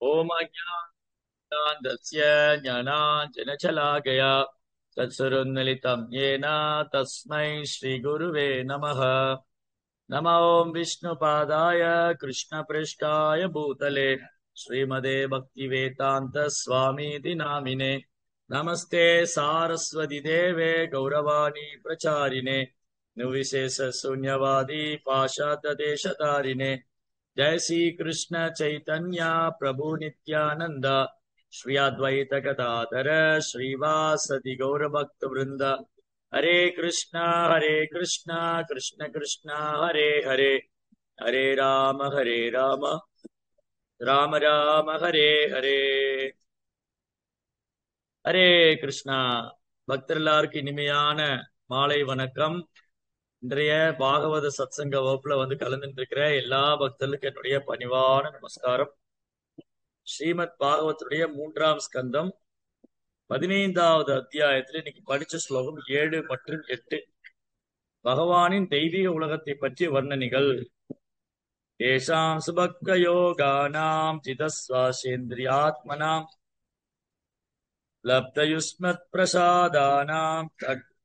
ओम अज्ञानस्य ज्ञानाञ्जनशलाकया तत्सुरुन्मिलितं येन तस्मै श्रीगुरुवे नमः। नमो ओं विष्णुपादाय कृष्णपृष्ठाय भूतले श्रीमदे भक्तिवेदान्त स्वामीति नामिने। नमस्ते सारस्वती देवे गौरवाणी प्रचारिणे निर्विशेष शून्यवादी पाशातदेशतारिणे। जय श्री कृष्ण चैतन्य प्रभु नित्यानंद श्री अद्वैत गदाधर श्रीवासदि गौर भक्त वृंद। हरे कृष्णा कृष्ण कृष्णा हरे हरे, हरे राम राम राम हरे हरे। ஹரே கிருஷ்ணா. பக்தர் எல்லாருக்கும் இனிமையான மாலை வணக்கம். இன்றைய பாகவத சத்சங்க வகுப்புல கலந்துட்டு இருக்கிற எல்லா பக்தர்களுக்கும் என்னுடைய பணிவான நமஸ்காரம். ஸ்ரீமத் பாகவத்துடைய 3ஆம் ஸ்கந்தம் 15வது அத்தியாயத்துல இன்னைக்கு படிச்ச ஸ்லோகம் 7 மற்றும் 8. பகவானின் தெய்வீக உலகத்தை பற்றிய வர்ணனைகள். தேஷாம் சுபக்க யோகானாம் சிதஸ்வாசேந்திரியாத்மனாம் லப்தயுஸ்மத் பிரசாதானாம்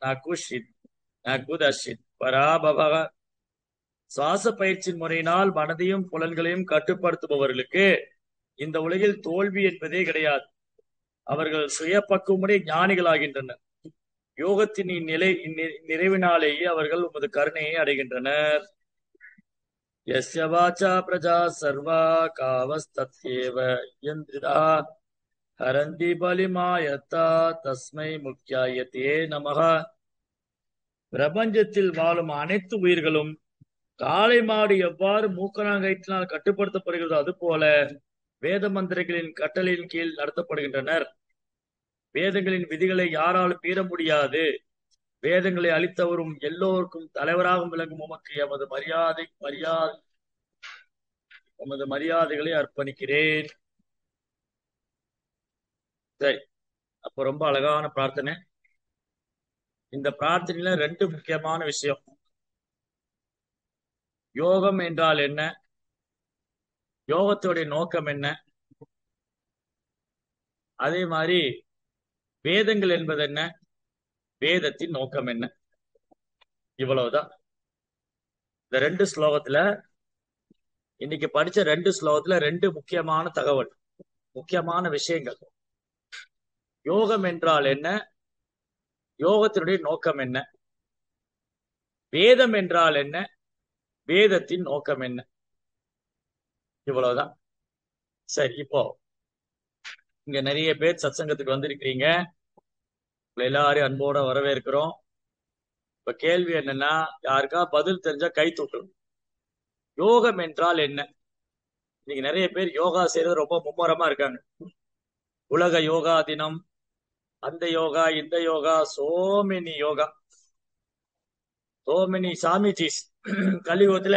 நகுஷித் நகுதஷித் பராபவ. சுவாச பயிற்சி முறையினால் மனதையும் புலன்களையும் கட்டுப்படுத்துபவர்களுக்கு இந்த உலகில் தோல்வி என்பதே கிடையாது. அவர்கள் சுய பக்குவமுடைய ஞானிகளாகின்றனர். யோகத்தின் நிறைவினாலேயே அவர்கள் உமது கருணையை அடைகின்றனர். யஸ்ய வாச்சா பிரஜா சர்வா காவஸ்தத்யேவ யந்திரா ஹரந்தி பலிமாயத்தா தஸ்மை முக்கியாயத்தே நமஹ. பிரபஞ்சத்தில் வாழும் அனைத்து உயிர்களும் காளை மாடு எவ்வாறு மூக்கணாங்கயிற்றினால் கட்டுப்படுத்தப்படுகிறதோ அதுபோல வேத மந்திரங்களின் கட்டளையின் கீழ் நடத்தப்படுகின்றனர். வேதங்களின் விதிகளை யாராலும் மீற முடியாது. வேதங்களை அளித்தவரும் எல்லோருக்கும் தலைவராகவும் விளங்கும் உமக்கு எமது மரியாதைகளை அர்ப்பணிக்கிறேன். சரி, அப்ப ரொம்ப அழகான பிரார்த்தனை. இந்த பிரார்த்தனையில 2 முக்கியமான விஷயம். யோகம் என்றால் என்ன, யோகத்துடைய நோக்கம் என்ன, அதே மாதிரி வேதங்கள் என்பது என்ன, வேதத்தின் நோக்கம் என்ன. இவ்வளவுதான் இந்த 2 ஸ்லோகத்துல. இன்னைக்கு படிச்ச 2 ஸ்லோகத்துல 2 முக்கியமான தகவல், முக்கியமான விஷயங்கள். யோகம் என்றால் என்ன, யோகத்தினுடைய நோக்கம் என்ன, வேதம் என்றால் என்ன, வேதத்தின் நோக்கம் என்ன. இவ்வளவுதான். சரி, இப்போ இங்க நிறைய பேர் சத்சங்கத்துக்கு வந்திருக்கிறீங்க. எல்லாரையும் அன்போட வரவேற்கிறோம். இப்ப கேள்வி என்னன்னா, யாருக்கா பதில் தெரிஞ்சா கை தூக்கணும். யோகம் என்றால் என்ன? இன்னைக்கு நிறைய பேர் யோகா செய்யறது ரொம்ப மும்முரமா இருக்காங்க. உலக யோகா தினம், அந்த யோகா இந்த யோகா, சோமெனி யோகா, சோமெனி சாமிஜிஸ். கலியுகத்துல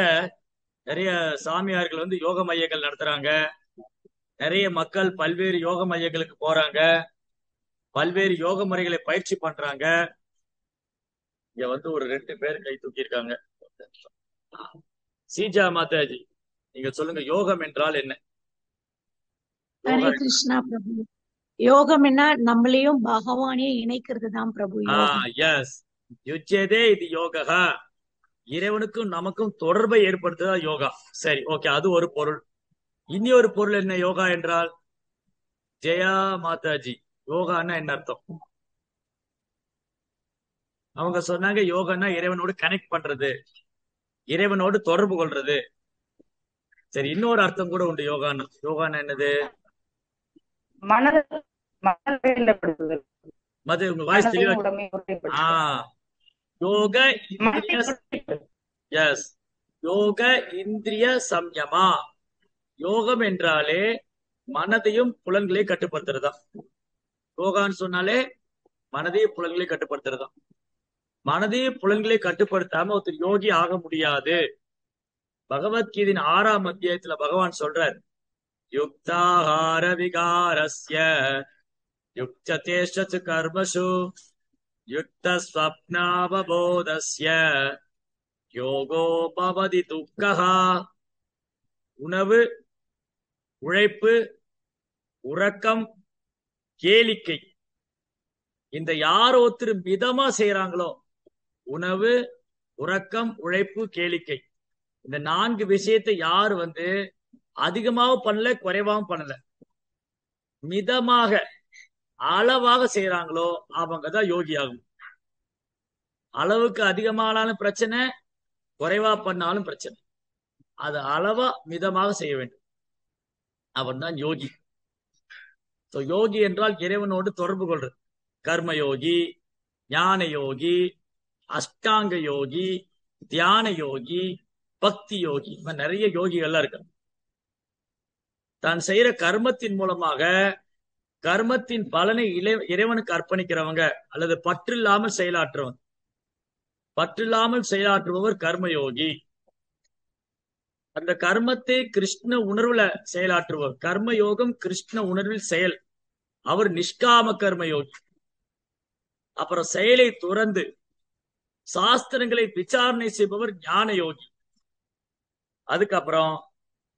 நிறைய சாமியார்கள் யோக மையங்கள் நடத்துறாங்க. நிறைய மக்கள் பல்வேறு யோக மையங்களுக்கு போறாங்க, பல்வேறு யோக முறைகளை பயிற்சி பண்றாங்க. இங்க ஒரு 2 பேர் கை தூக்கி இருக்காங்க. சீஜா மாதாஜி, நீங்க சொல்லுங்க, யோகம் என்றால் என்ன? ஹரே கிருஷ்ணா பிரபு. யோகம் என்ன? நம்மளையும் பகவானையும் இணைக்கிறது தான் பிரபு யோகம். எஸ், யுஜ்யதே இது யோகா. இறைவனுக்கும் நமக்கும் தொடர்பை ஏற்படுத்துதா யோகா. சரி, ஓகே, அது ஒரு பொருள். இனி ஒரு பொருள் என்ன யோகா என்றால்? ஜெயா மாதாஜி, யோகான்னா என்ன அர்த்தம்? அவங்க சொன்னாங்க, யோகான்னா இறைவனோடு கனெக்ட் பண்றது, இறைவனோடு தொடர்பு கொள்றது. சரி, இன்னொரு அர்த்தம் கூட உண்டு யோகான்னு. யோகான்னா என்னது? மது உங்க வாய்ஸ் தெளிவா. யோக இந்திரிய, எஸ், யோக இந்திரிய சம்யமா. யோகம் என்றாலே மனதையும் புலன்களையும் கட்டுப்படுத்துறதா. யோகான்னு சொன்னாலே மனதையும் புலன்களையும் கட்டுப்படுத்துறதா. மனதையும் புலன்களை கட்டுப்படுத்தாம ஒருத்தர் யோகி ஆக முடியாது. பகவத்கீதையின் 6ஆம் அத்தியாயத்துல பகவான் சொல்றார், யுக்தாஹார விகாரஸ்ய யுக்தேஷு கர்மசு யுக்த ஸ்வப்னாவபோதஸ்ய யோகோ பவதி துக்கஹா. உணவு, உழைப்பு, உறக்கம், கேளிக்கை. இந்த யார் ஒருத்தர் மிதமா செய்யறாங்களோ, உணவு, உறக்கம், உழைப்பு, கேளிக்கை, இந்த 4 விஷயத்தை யார் அதிகமாகவும் பண்ணல, குறைவாகவும் பண்ணல, மிதமாக அளவாக செய்யறாங்களோ அவங்கதான் யோகி ஆகும். அளவுக்கு அதிகமானாலும் பிரச்சனை, குறைவா பண்ணாலும் பிரச்சனை. அது அளவா மிதமாக செய்ய வேண்டும். அவன் தான் யோகி. யோகி என்றால் இறைவனோடு தொடர்பு கொள்றது. கர்மயோகி, ஞான யோகி, அஷ்டாங்க யோகி, தியான யோகி, பக்தி யோகி, நிறைய யோகிகள்லாம் இருக்கு. தான் செய்யற கர்மத்தின் மூலமாக கர்மத்தின் பலனை இறைவனுக்கு அர்ப்பணிக்கிறவங்க, அல்லது பற்றில்லாமல் செயலாற்றுவங்க. பற்றில்லாமல் செயலாற்றுபவர் கர்மயோகி. அந்த கர்மத்தை கிருஷ்ண உணர்வுல செயலாற்றுபவர். கர்மயோகம் கிருஷ்ண உணர்வில் செயல். அவர் நிஷ்காம கர்மயோகி. அப்புறம் செயலை துறந்து சாஸ்திரங்களை விசாரணை செய்பவர் ஞான யோகி. அதுக்கப்புறம்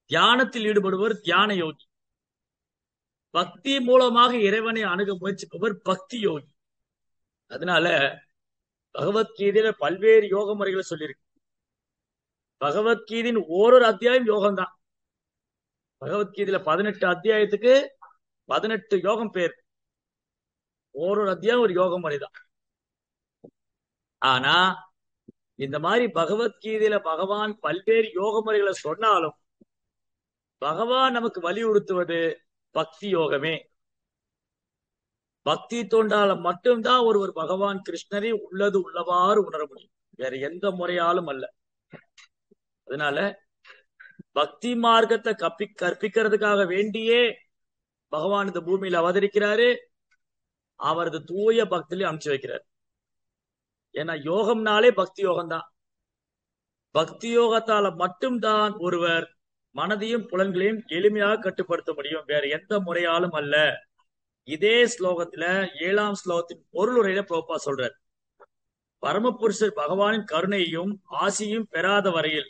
தியானத்தில் ஈடுபடுவர் தியான யோகி. பக்தி மூலமாக இறைவனை அணுக முயற்சிப்பவர் பக்தி யோகி. அதனால பகவத்கீதையில பல்வேறு யோக முறைகளை சொல்லியிருக்கு. பகவத்கீதையின் ஓரொரு அத்தியாயம் யோகம் தான். பகவத்கீதையில 18 அத்தியாயத்துக்கு 18 யோகம் பேர். ஓரொரு அத்தியாயம் ஒரு யோக முறைதான். ஆனா இந்த மாதிரி பகவத்கீதையில பகவான் பல்வேறு யோக முறைகளை சொன்னாலும் பகவான் நமக்கு வலியுறுத்துவது பக்தி யோகமே. பக்தி தொண்டால மட்டும்தான் ஒருவர் பகவான் கிருஷ்ணரை உள்ளது உள்ளவாறு உணர முடியும், வேற எந்த முறையாலும் அல்ல. அதனால பக்தி மார்க்கத்தை கற்பிக்கிறதுக்காக வேண்டியே பகவான் இந்த பூமியில அவதரிக்கிறாரு. அவரது தூய பக்தியில அனுப்பிச்சு வைக்கிறார். ஏன்னா யோகம்னாலே பக்தி யோகம் தான். பக்தி யோகத்தால மட்டும்தான் ஒருவர் மனதையும் புலன்களையும் எளிமையாக கட்டுப்படுத்த முடியும், வேற எந்த முறையாலும் அல்ல. இதே ஸ்லோகத்துல 7ஆம் ஸ்லோகத்தின் பொருளுரையில பிரபுபாத் சொல்றார், பரமபுருஷர் பகவானின் கருணையும் ஆசியும் பெறாத வரையில்,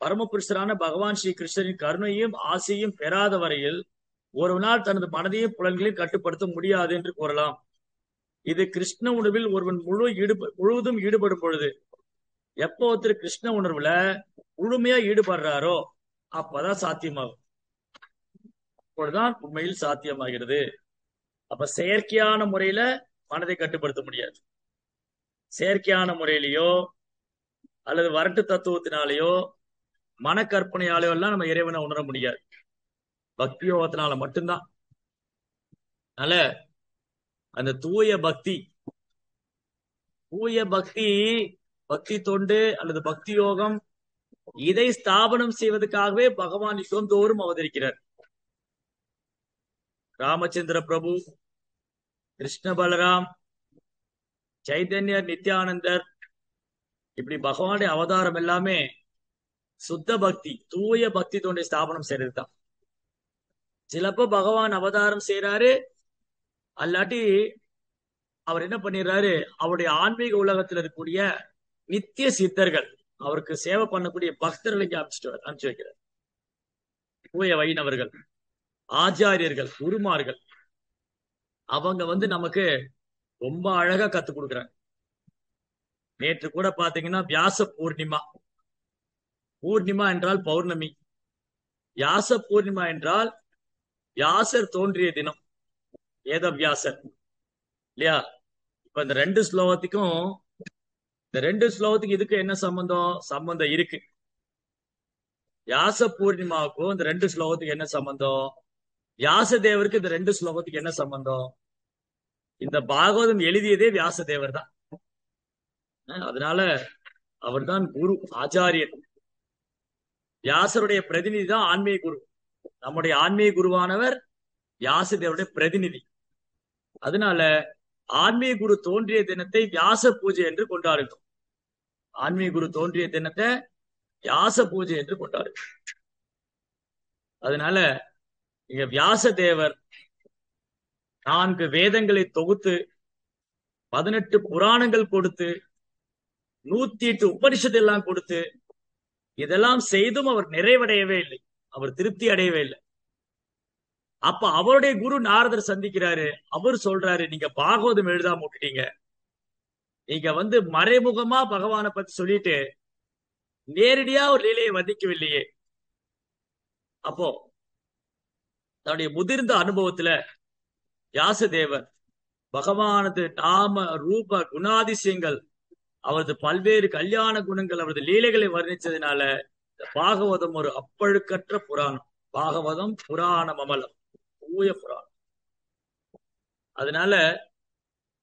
பரமபுருஷரான பகவான் ஸ்ரீ கிருஷ்ணரின் கருணையும் ஆசியும் பெறாத வரையில் ஒருவனால் தனது மனதையும் புலன்களையும் கட்டுப்படுத்த முடியாது என்று கூறலாம். இது கிருஷ்ண உணர்வில் ஒருவன் முழுவதும் ஈடுபடும் பொழுது, எப்போ ஒருத்தர் கிருஷ்ண உணர்வுல முழுமையா ஈடுபடுறாரோ அப்பதான் சாத்தியமாகும். அப்பொழுதுதான் உண்மையில் சாத்தியமாகிறது. அப்ப செயற்கையான முறையில மனதை கட்டுப்படுத்த முடியாது. செயற்கையான முறையிலேயோ அல்லது வரட்டு தத்துவத்தினாலேயோ மனக்கற்பனையாலேயோ எல்லாம் நம்ம இறைவனை உணர முடியாது. பக்தி யோகத்தினால மட்டும்தான். அதனால அந்த தூய பக்தி பக்தி தொண்டு அல்லது பக்தி யோகம், இதை ஸ்தாபனம் செய்வதற்காகவே பகவான் யுகந்தோறும் அவதரிக்கிறார். ராமச்சந்திர பிரபு, கிருஷ்ண பலராம், சைதன்யர், நித்யானந்தர், இப்படி பகவானுடைய அவதாரம் எல்லாமே சுத்த பக்தி, தூய பக்தி தொண்டை ஸ்தாபனம் செய்யறது தான். சிலப்போ பகவான் அவதாரம் செய்யறாரு, அல்லாட்டி அவர் என்ன பண்ணிடுறாரு, அவருடைய ஆன்மீக உலகத்தில் இருக்கக்கூடிய நித்திய சித்தர்கள், அவருக்கு சேவை பண்ணக்கூடிய பக்தர்களை அனுப்பிச்சு வைக்கிறார். தூய வைணவர்கள், ஆச்சாரியர்கள், குருமார்கள், அவங்க நமக்கு ரொம்ப அழகா கத்துக் கொடுக்குறாங்க. நேற்று கூட பாத்தீங்கன்னா வியாச பூர்ணிமா. பூர்ணிமா என்றால் பௌர்ணமி, வியாச பூர்ணிமா என்றால் வியாசர் தோன்றிய தினம், வேத வியாசர் இல்லையா? இப்ப இந்த ரெண்டு ஸ்லோகத்துக்கும் இதுக்கு என்ன சம்பந்தம் இருக்கு. வியாச பூர்ணிமாவுக்கும் இந்த 2 ஸ்லோகத்துக்கு என்ன சம்பந்தம்? வியாச தேவருக்கு இந்த 2 ஸ்லோகத்துக்கு என்ன சம்பந்தம்? இந்த பாகவதம் எழுதியதே வியாச தேவர் தான். அதனால அவர் தான் குரு, ஆச்சாரியன். வியாசருடைய பிரதிநிதி தான் ஆன்மீக குரு. நம்முடைய ஆன்மீக குருவானவர் வியாசதேவருடைய பிரதிநிதி. அதனால ஆன்மீக குரு தோன்றிய தினத்தை வியாச பூஜை என்று கொண்டாடுகிறோம். ஆன்மீக குரு தோன்றிய தினத்தை வியாச பூஜை என்று கொண்டாடுகிறோம். அதனால இங்க வியாச தேவர் 4 வேதங்களை தொகுத்து 18 புராணங்கள் கொடுத்து 108 உபனிஷத்து எல்லாம் கொடுத்து இதெல்லாம் செய்தும் அவர் நிறைவடையவே இல்லை, அவர் திருப்தி அடையவே இல்லை. அப்ப அவருடைய குரு நாரதர் சந்திக்கிறாரு. அவர் சொல்றாரு, நீங்க பாகவதம் எழுதாம விட்டுட்டீங்க, நீங்க மறைமுகமா பகவானை பத்தி சொல்லிட்டு நேரடியா ஒரு லீலையை வர்ணிக்கவில்லையே. அப்போ தன்னுடைய முதிர்ந்த அனுபவத்துல வியாசதேவர் பகவானது நாம ரூப குணாதிசயங்கள், அவரது பல்வேறு கல்யாண குணங்கள், அவரது லீலைகளை வர்ணிச்சதுனால பாகவதம் ஒரு அப்பழுக்கற்ற புராணம். பாகவதம் புராணம் அமலம், தூய புராணம். அதனால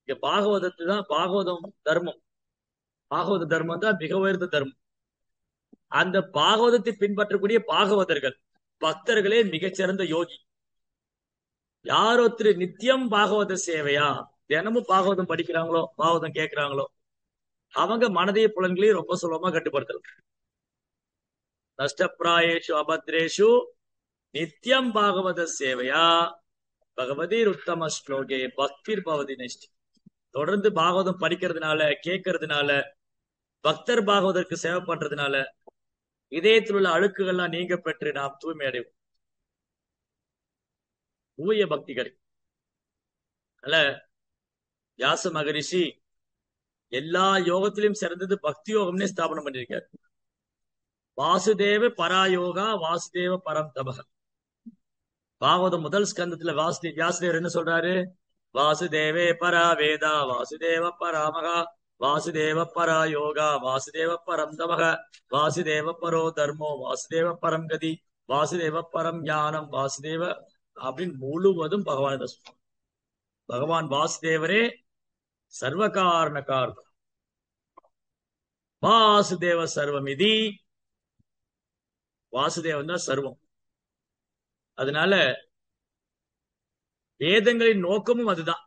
இங்க பாகவதத்து தான், பாகவதம் தர்மம், பாகவத தர்மம் தான் மிக உயர்ந்த தர்மம். அந்த பாகவதத்தை பின்பற்றக்கூடிய பாகவதர்கள் பக்தர்களே மிகச்சிறந்த யோகி. யார் ஒருத்தர் நித்தியம் பாகவத சேவையா, தினமும் பாகவதம் படிக்கிறாங்களோ, பாகவதம் கேட்கிறாங்களோ, அவங்க மனதைய புலன்களையும் ரொம்ப சுலபமா கட்டுப்படுத்தலாம். நஷ்டப்பிராயேஷு அபத்ரேஷு நித்தியம் பாகவத சேவையா பகவதீர் உத்தம ஸ்லோகே பக்திர் பவதி நஷ்டி. தொடர்ந்து பாகவதம் படிக்கிறதுனால, கேட்கறதுனால, பக்தர் பாகவதற்கு சேவை பண்றதுனால இதயத்தில் உள்ள அழுக்குகள்லாம் நீங்க பெற்று நாம் தூய்மை அடைவோம், தூய பக்திகள். அல்ல, வியாச மகரிஷி எல்லா யோகத்திலும் சிறந்தது பக்தி யோகம்னே ஸ்தாபனம் பண்ணியிருக்காரு. வாசுதேவ பராயோகா வாசுதேவ பரம் தபக. பாகவதம் முதல் ஸ்கந்தத்துல வியாசதேவர் என்ன சொல்றாரு? வாசுதேவே பரா வேதா வாசுதேவ பராமகா வாசுதேவ பரா யோகா வாசுதேவ பரம் தமக வாசுதேவ பரோ தர்மோ வாசுதேவ பரம் கதி வாசுதேவ பரம் ஞானம் வாசுதேவ அப்படின்னு முழுவதும் பகவான் தான் சொல்றார். பகவான் வாசுதேவரே சர்வகாரண காரணம். வாசுதேவ சர்வமிதி, வாசுதேவன் தான் சர்வம். அதனால வேதங்களின் நோக்கமும் அதுதான்.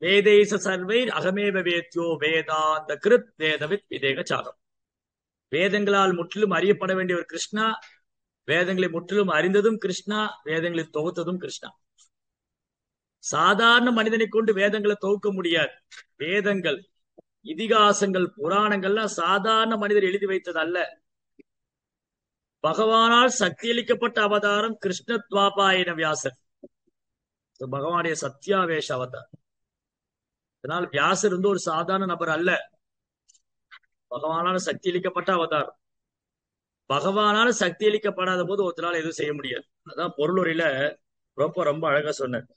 வேதேச சர்வை அகமேவ வேத்யோ வேதாந்த கிருத் வேதவித் விதேக சாகம். வேதங்களால் முற்றிலும் அறியப்பட வேண்டிய ஒரு கிருஷ்ணா, வேதங்களை முற்றிலும் அறிந்ததும் கிருஷ்ணா, வேதங்களை தொகுத்ததும் கிருஷ்ணா. சாதாரண மனிதனை கொண்டு வேதங்களை தொகுக்க முடியாது. வேதங்கள், இதிகாசங்கள், புராணங்கள்லாம் சாதாரண மனிதர் எழுதி வைத்தது அல்ல. பகவானால் சக்தியளிக்கப்பட்ட அவதாரம் கிருஷ்ண துவாபாயன வியாசர், பகவானுடைய சத்தியாவேஷ அவதாரம். அதனால் வியாசர் ஒரு சாதாரண நபர் அல்ல, பகவானால சக்தியளிக்கப்பட்ட அவதாரம். பகவானால சக்தி அளிக்கப்படாத போது ஒருத்தரால் எதுவும் செய்ய முடியாது. அதான் பொருளுரையில ரொம்ப ரொம்ப அழகா சொன்னார்.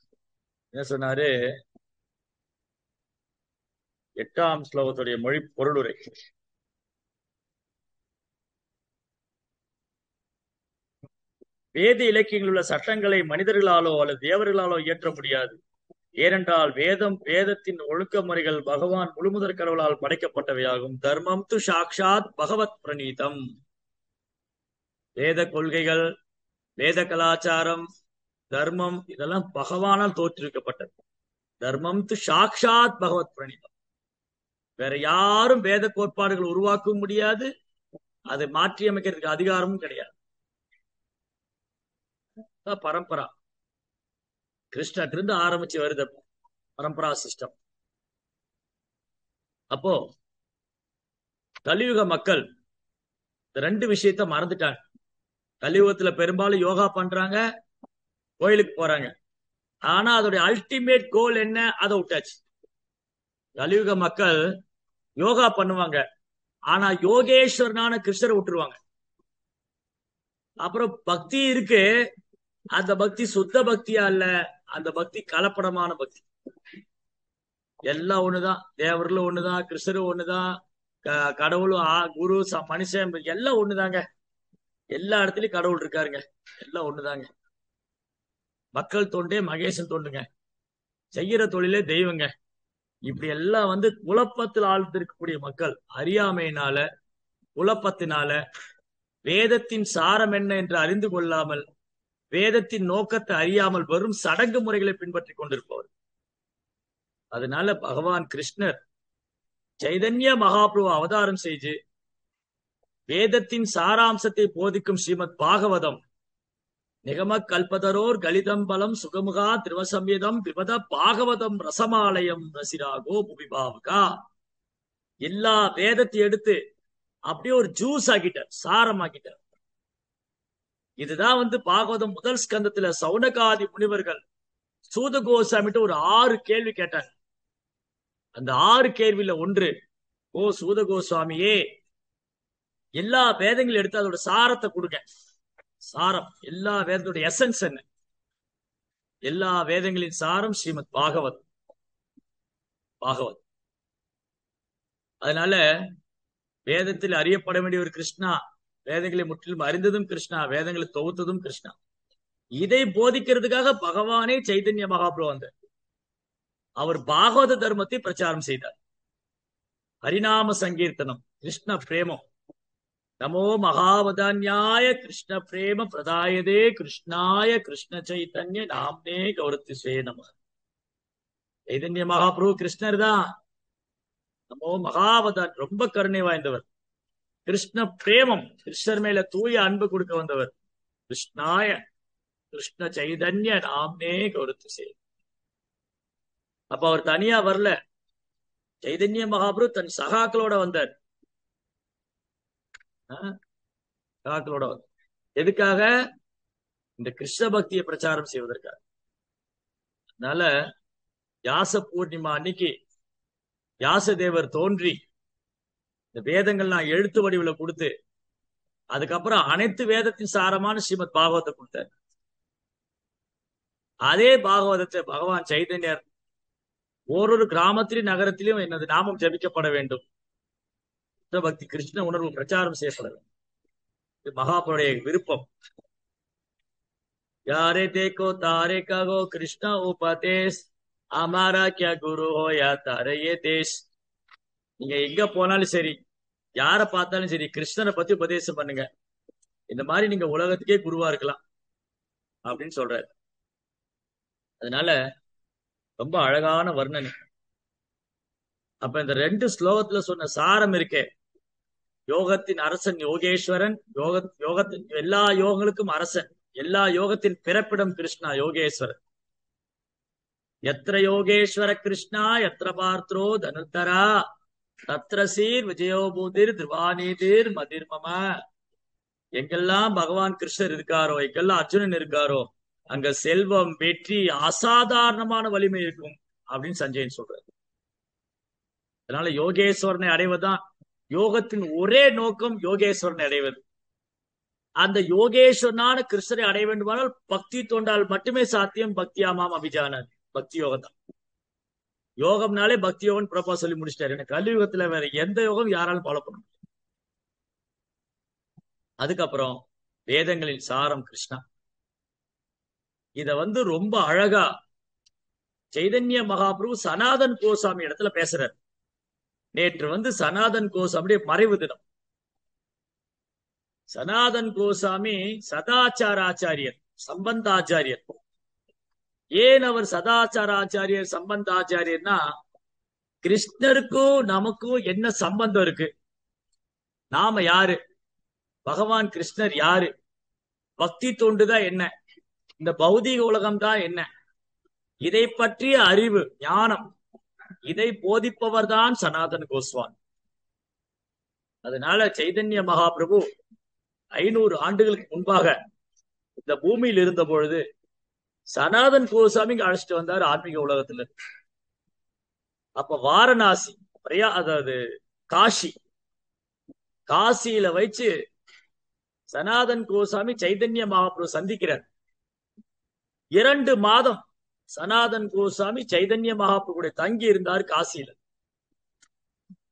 என்ன சொன்னாரு? 8ஆம் ஸ்லோகத்துடைய மொழி பொருளுரை. வேத இலக்கியங்களில் உள்ள சட்டங்களை மனிதர்களாலோ அல்லது தேவர்களாலோ இயற்ற முடியாது. ஏனென்றால் வேதத்தின் ஒழுக்க முறைகள் பகவான் முழுமுதற் கடவுளால் படைக்கப்பட்டவையாகும். தர்மம் து சாக்ஷாத் பகவத் பிரணீதம். வேத கொள்கைகள், வேத கலாச்சாரம், தர்மம் இதெல்லாம் பகவானால் தோற்றுவிக்கப்பட்டது. தர்மம் து சாக்ஷாத் பகவத் பிரணீதம். வேற யாரும் வேத கோட்பாடுகள் உருவாக்க முடியாது, அதை மாற்றி அமைக்கிறதுக்கு அதிகாரமும் கிடையாது. பரம்பரா கிருஷ்ணர் இருந்து ஆரம்பிச்சு வருது பரம்பரா சிஸ்டம். அப்போ கலியுக மக்கள் ரெண்டு விஷயத்த மறந்துட்டாங்க. கலியுகத்துல பெரும்பாலும் யோகா பண்றாங்க, கோயிலுக்கு போறாங்க. ஆனா அதோடைய அல்டிமேட் கோல் என்ன? அதை விட்டாச்சு. கலியுக மக்கள் யோகா பண்ணுவாங்க, ஆனா யோகேஸ்வரனான கிருஷ்ணரை விட்டுருவாங்க. அப்புறம் பக்தி இருக்கு, அந்த பக்தி சுத்த பக்தியா இல்ல, அந்த பக்தி கலப்படமான பக்தி. எல்லாம் ஒண்ணுதான், தேவர்களும் ஒண்ணுதான், கிருஷ்ணரும் ஒண்ணுதான், கடவுளும் குரு மனுஷன் எல்லாம் ஒண்ணுதாங்க. எல்லா இடத்துலயும் கடவுள் இருக்காருங்க, எல்லாம் ஒண்ணுதாங்க. மக்கள் தொண்டே மகேசன் தொண்டுங்க, செய்யற தொழிலே தெய்வங்க. இப்படி எல்லாம் குழப்பத்தில் ஆழ்ந்திருக்கக்கூடிய மக்கள் அறியாமையினால, குழப்பத்தினால, வேதத்தின் சாரம் என்ன என்று அறிந்து கொள்ளாமல், வேதத்தின் நோக்கத்தை அறியாமல் வெறும் சடங்கு முறைகளை பின்பற்றி கொண்டிருப்பவர். அதனால பகவான் கிருஷ்ணர் சைதன்ய மகாபிரபு அவதாரம் செய்து வேதத்தின் சாராம்சத்தை போதிக்கும் ஸ்ரீமத் பாகவதம் நிகம கல்பதரோர் கலிதம்பலம் சுகமுகா திருவசம்யதம் விபத பாகவதம் ரசமாலயம் ரசிராகோ புபிபாவகா. எல்லா வேதத்தை எடுத்து அப்படியே ஒரு ஜூஸ் ஆக்கிட்டார், சாரம் ஆக்கிட்டார். இதுதான் பாகவதம் முதல் ஸ்கந்தத்துல சௌனகாதி முனிவர்கள் சூத கோசாமிட்டு ஒரு 6 கேள்வி கேட்டாங்க. அந்த 6 கேள்வியில ஒன்று, ஓ சூத கோஸ்வாமியே, எல்லா வேதங்களும் எடுத்து அதோட சாரத்தை கொடுங்க. சாரம், எல்லா வேதத்தோட எசன்ஸ் என்ன? எல்லா வேதங்களின் சாரம் ஸ்ரீமத் பாகவத். அதனால வேதத்தில் அறியப்பட வேண்டிய ஒரு கிருஷ்ணா, வேதங்களை முற்றிலும் அறிந்ததும் கிருஷ்ணா, வேதங்களை தொகுத்ததும் கிருஷ்ணா. இதை போதிக்கிறதுக்காக பகவானே சைதன்ய மகாபிரபு வந்தார். அவர் பாகவத தர்மத்தை பிரச்சாரம் செய்தார். ஹரிநாம சங்கீர்த்தனம், கிருஷ்ண பிரேமம். நமோ மகாவதான்யாய கிருஷ்ண பிரேம பிரதாயதே கிருஷ்ணாய கிருஷ்ண சைத்தன்ய நாம்னே கௌரத்திஸ்வே நம. சைதன்ய மகாபிரபு கிருஷ்ணர் தான். நமோ மகாவதான், ரொம்ப கருணை வாய்ந்தவர். கிருஷ்ண பிரேமம், கிருஷ்ணர் மேல தூய அன்பு கொடுக்க வந்தவர். கிருஷ்ணாய கிருஷ்ண சைதன்ய நாம்னே கௌரத்திஸ்வே. அப்ப அவர் தனியா வரல, சைதன்ய மகாபிரபு தன் சகாக்களோட வந்தார். சகாக்களோட வந்தார். எதுக்காக? இந்த கிருஷ்ண பக்தியை பிரச்சாரம் செய்வதற்காக. அதனால வியாச பூர்ணிமா அன்னைக்கு வியாசதேவர் தோன்றி இந்த வேதங்கள்லாம் எழுத்து வடிவில் கொடுத்து, அதுக்கப்புறம் அனைத்து வேதத்தின் சாரமான ஸ்ரீமத் பாகவத்தை கொடுத்தார். அதே பாகவதத்தை பகவான் சைதன்யர் ஓரொரு கிராமத்திலும் நகரத்திலும் எனது நாமம் ஜபிக்கப்பட வேண்டும், கிருஷ்ண பக்தி கிருஷ்ண உணர்வு பிரச்சாரம் செய்யப்பட வேண்டும், இது மகாபுருடைய விருப்பம். யாரே தேக்கோ தாரே ககோ கிருஷ்ண உபதேஷ் அமாரா கியா குரு ஹோயா தாரையே தேஷ். நீங்க எங்க போனாலும் சரி, யாரை பார்த்தாலும் சரி, கிருஷ்ணனை பத்தி உபதேசம் பண்ணுங்க. இந்த மாதிரி நீங்க உலகத்துக்கே குருவா இருக்கலாம் அப்படின்னு சொல்றாரு. அதனால ரொம்ப அழகான வர்ணனை. அப்ப இந்த 2 ஸ்லோகத்துல சொன்ன சாரம் இருக்கே, யோகத்தின் அரசன் யோகேஸ்வரன், யோகத்தின் எல்லா யோகங்களுக்கும் அரசன், எல்லா யோகத்தின் பிறப்பிடம் கிருஷ்ணா யோகேஸ்வரன். எத்திர யோகேஸ்வர கிருஷ்ணா எத்திர பார்த்தரோ தனுர்தரா தத்ர சீர் விஜயோபூதிர் திருவானீதிர் மதிர்மம. எங்கெல்லாம் பகவான் கிருஷ்ணர் இருக்காரோ, எங்கெல்லாம் அர்ஜுனன் இருக்காரோ, அங்க செல்வம், வெற்றி, அசாதாரணமான வலிமை இருக்கும் அப்படின்னு சஞ்சயன் சொல்றாரு. அதனால யோகேஸ்வரனை அடைவதுதான் யோகத்தின் ஒரே நோக்கம், யோகேஸ்வரனை அடைவது. அந்த யோகேஸ்வரனான கிருஷ்ணரை அடைய வேண்டுமானால் பக்தி தோண்டால் மட்டுமே சாத்தியம். பக்தியாமாம் அபிஜான, பக்தி யோகம் தான். யோகம்னாலே பக்தி யோகம் பிரபா சொல்லி முடிச்சிட்டாரு. எனக்கு கலியுகத்துல வேற எந்த யோகம் யாராலும் ஃபாலோ பண்ண முடியும். அதுக்கப்புறம் வேதங்களின் சாரம் கிருஷ்ணா. இத ரொம்ப அழகா சைதன்ய மகாபிரபு சனாதன் கோசாமி இடத்துல பேசுறாரு. நேற்று சனாதன் கோசாமி மறைவு தினம். சனாதன் கோசாமி சதாச்சாராச்சாரியர், சம்பந்தாச்சாரியர். ஏன் அவர் சதாச்சாராச்சாரியர், சம்பந்தாச்சாரியர்னா, கிருஷ்ணருக்கும் நமக்கும் என்ன சம்பந்தம் இருக்கு, நாம யாரு, பகவான் கிருஷ்ணர் யாரு, பக்தி தொண்டுதான் என்ன, இந்த பௌதீக உலகம் தான் என்ன, இதை பற்றிய அறிவு ஞானம், இதை போதிப்பவர் தான் சனாதன் கோஸ்வாமி. அதனால சைதன்ய மகாபிரபு 500 ஆண்டுகளுக்கு முன்பாக இந்த பூமியில் இருந்த பொழுது சனாதன் கோசாமி அழைச்சிட்டு வந்தார் ஆன்மீக உலகத்துல. அப்ப வாரணாசி, அதாவது காசியில வச்சு சனாதன் கோசாமி சைதன்ய மகாபிரபு சந்திக்கிறார். 2 மாதம் சனாதன் கோசாமி சைதன்ய மகாபிரபு தங்கி இருந்தார் காசியில.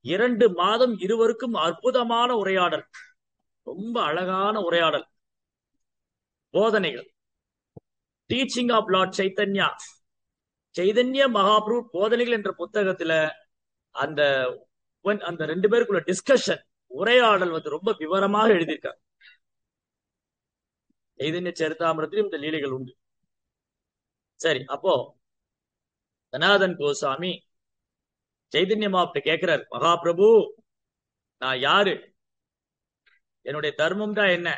2 மாதம் இருவருக்கும் அற்புதமான உரையாடல், ரொம்ப அழகான உரையாடல், போதனைகள். Teaching of lord Chaitanya, Chaitanya Mahaprabhu போதனைகள் என்ற புத்தகத்துல அந்த 2 பேருக்குள்ள டிஸ்கஷன், உரையாடல் ரொம்ப விவரமாக எழுதியிருக்காங்க. சைதன்ய சரிதாமிரத்திலும் இந்த லீலைகள் உண்டு. சரி, அப்போ சனாதன் கோசாமி சைதன்ய மகாபிரபு கேட்கிறார், மகாபிரபு நான் யாரு, என்னுடைய தர்மம் தான் என்ன,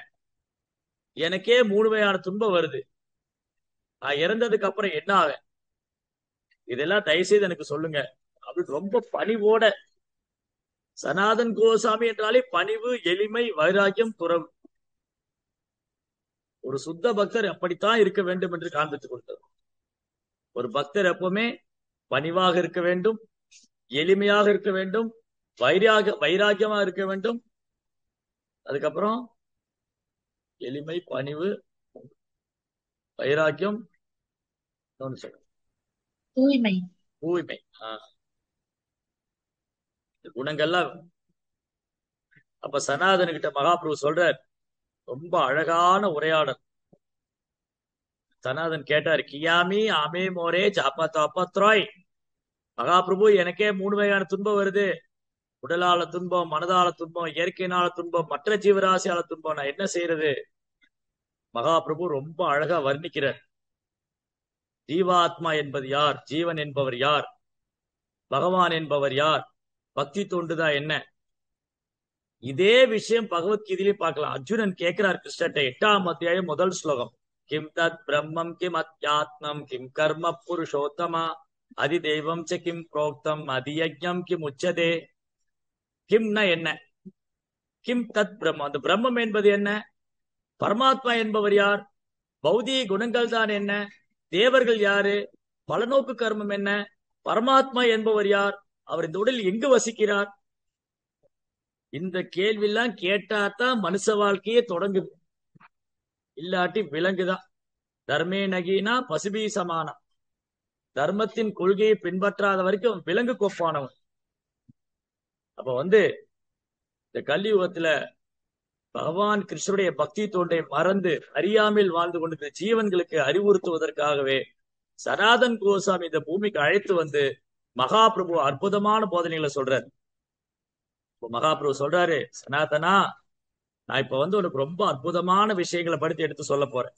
எனக்கே 3 வகையான துன்பம் வருது, நான் இறந்ததுக்கு அப்புறம் என்ன ஆவேன், இதெல்லாம் தயவுசெய்து எனக்கு சொல்லுங்க அப்படின்னு ரொம்ப பணிவோட. சனாதன் கோசாமி என்றாலே பணிவு, எளிமை, வைராக்கியம், துறவு. ஒரு சுத்த பக்தர் அப்படித்தான் இருக்க வேண்டும் என்று காண்பித்துக் கொடுத்தது. ஒரு பக்தர் எப்பவுமே பணிவாக இருக்க வேண்டும், எளிமையாக இருக்க வேண்டும், வைராகியமா இருக்க வேண்டும். அதுக்கப்புறம் எளிமை, பணிவு, வைராக்கியம், தூய்மை. தூய்மை. குணங்கள்லாம். அப்ப சனாதன கிட்ட மகாபிரபு சொல்றார், ரொம்ப அழகான உரையாடல். சனாதன் கேட்டார், கியாமி ஆமே மோரே ஜாபத்ராய். மகாபிரபு, எனக்கே 3 வகையான துன்பம் வருது. உடலால துன்பம், மனதால துன்பம், இயற்கையினால துன்பம், மற்ற ஜீவராசியால துன்பம். நான் என்ன செய்யறது? மகாபிரபு ரொம்ப அழகா வர்ணிக்கிறார். ஜீவாத்மா என்பது யார்? ஜீவன் என்பவர் யார்? பகவான் என்பவர் யார்? பக்தி தொண்டுதா என்ன? இதே விஷயம் பகவத்கீதையிலே பார்க்கலாம். அர்ஜுனன் கேட்கிறார் கிருஷ்ணர்ட்ட, 8ஆம் அத்தியாயம் 1 ஸ்லோகம். கிம் தத் பிரம்மம் கிம் அத்யாத்மம் கிம் கர்ம புருஷோத்தமா அதி தெய்வம் ச கிம் புரோக்தம் அதியஜ்ஞம் கிம் உச்சதே. கிம்னா என்ன? கிம் தத் பிரம்மம், அந்த பிரம்மம் என்பது என்ன? பரமாத்மா என்பவர் யார்? பௌதிக குணங்கள் தான் என்ன? தேவர்கள் யாரு? பலநோக்கு கர்மம் என்ன? பரமாத்மா என்பவர் யார்? அவர் இந்த உடலில் எங்கு வசிக்கிறார்? இந்த கேள்வி எல்லாம் கேட்டாதான் மனுஷ வாழ்க்கையே தொடங்குது. இல்லாட்டி விலங்குதான். தர்மே நகீனா பசுபி சமானம். தர்மத்தின் கொள்கையை பின்பற்றாத வரைக்கும் விலங்கு கோப்பானவன். அப்ப இந்த கலியுகத்துல பகவான் கிருஷ்ணருடைய பக்தி தோண்டை மறந்து அறியாமல் வாழ்ந்து கொண்டிருந்த ஜீவன்களுக்கு அறிவுறுத்துவதற்காகவே சனாதன் கோசாமி இந்த பூமிக்கு அழைத்து மகாபிரபு அற்புதமான போதனைகளை சொல்றாரு. மகாபிரபு சொல்றாரு, சனாதனா, நான் இப்ப உனக்கு ரொம்ப அற்புதமான விஷயங்களை படுத்தி எடுத்து சொல்ல போறேன்.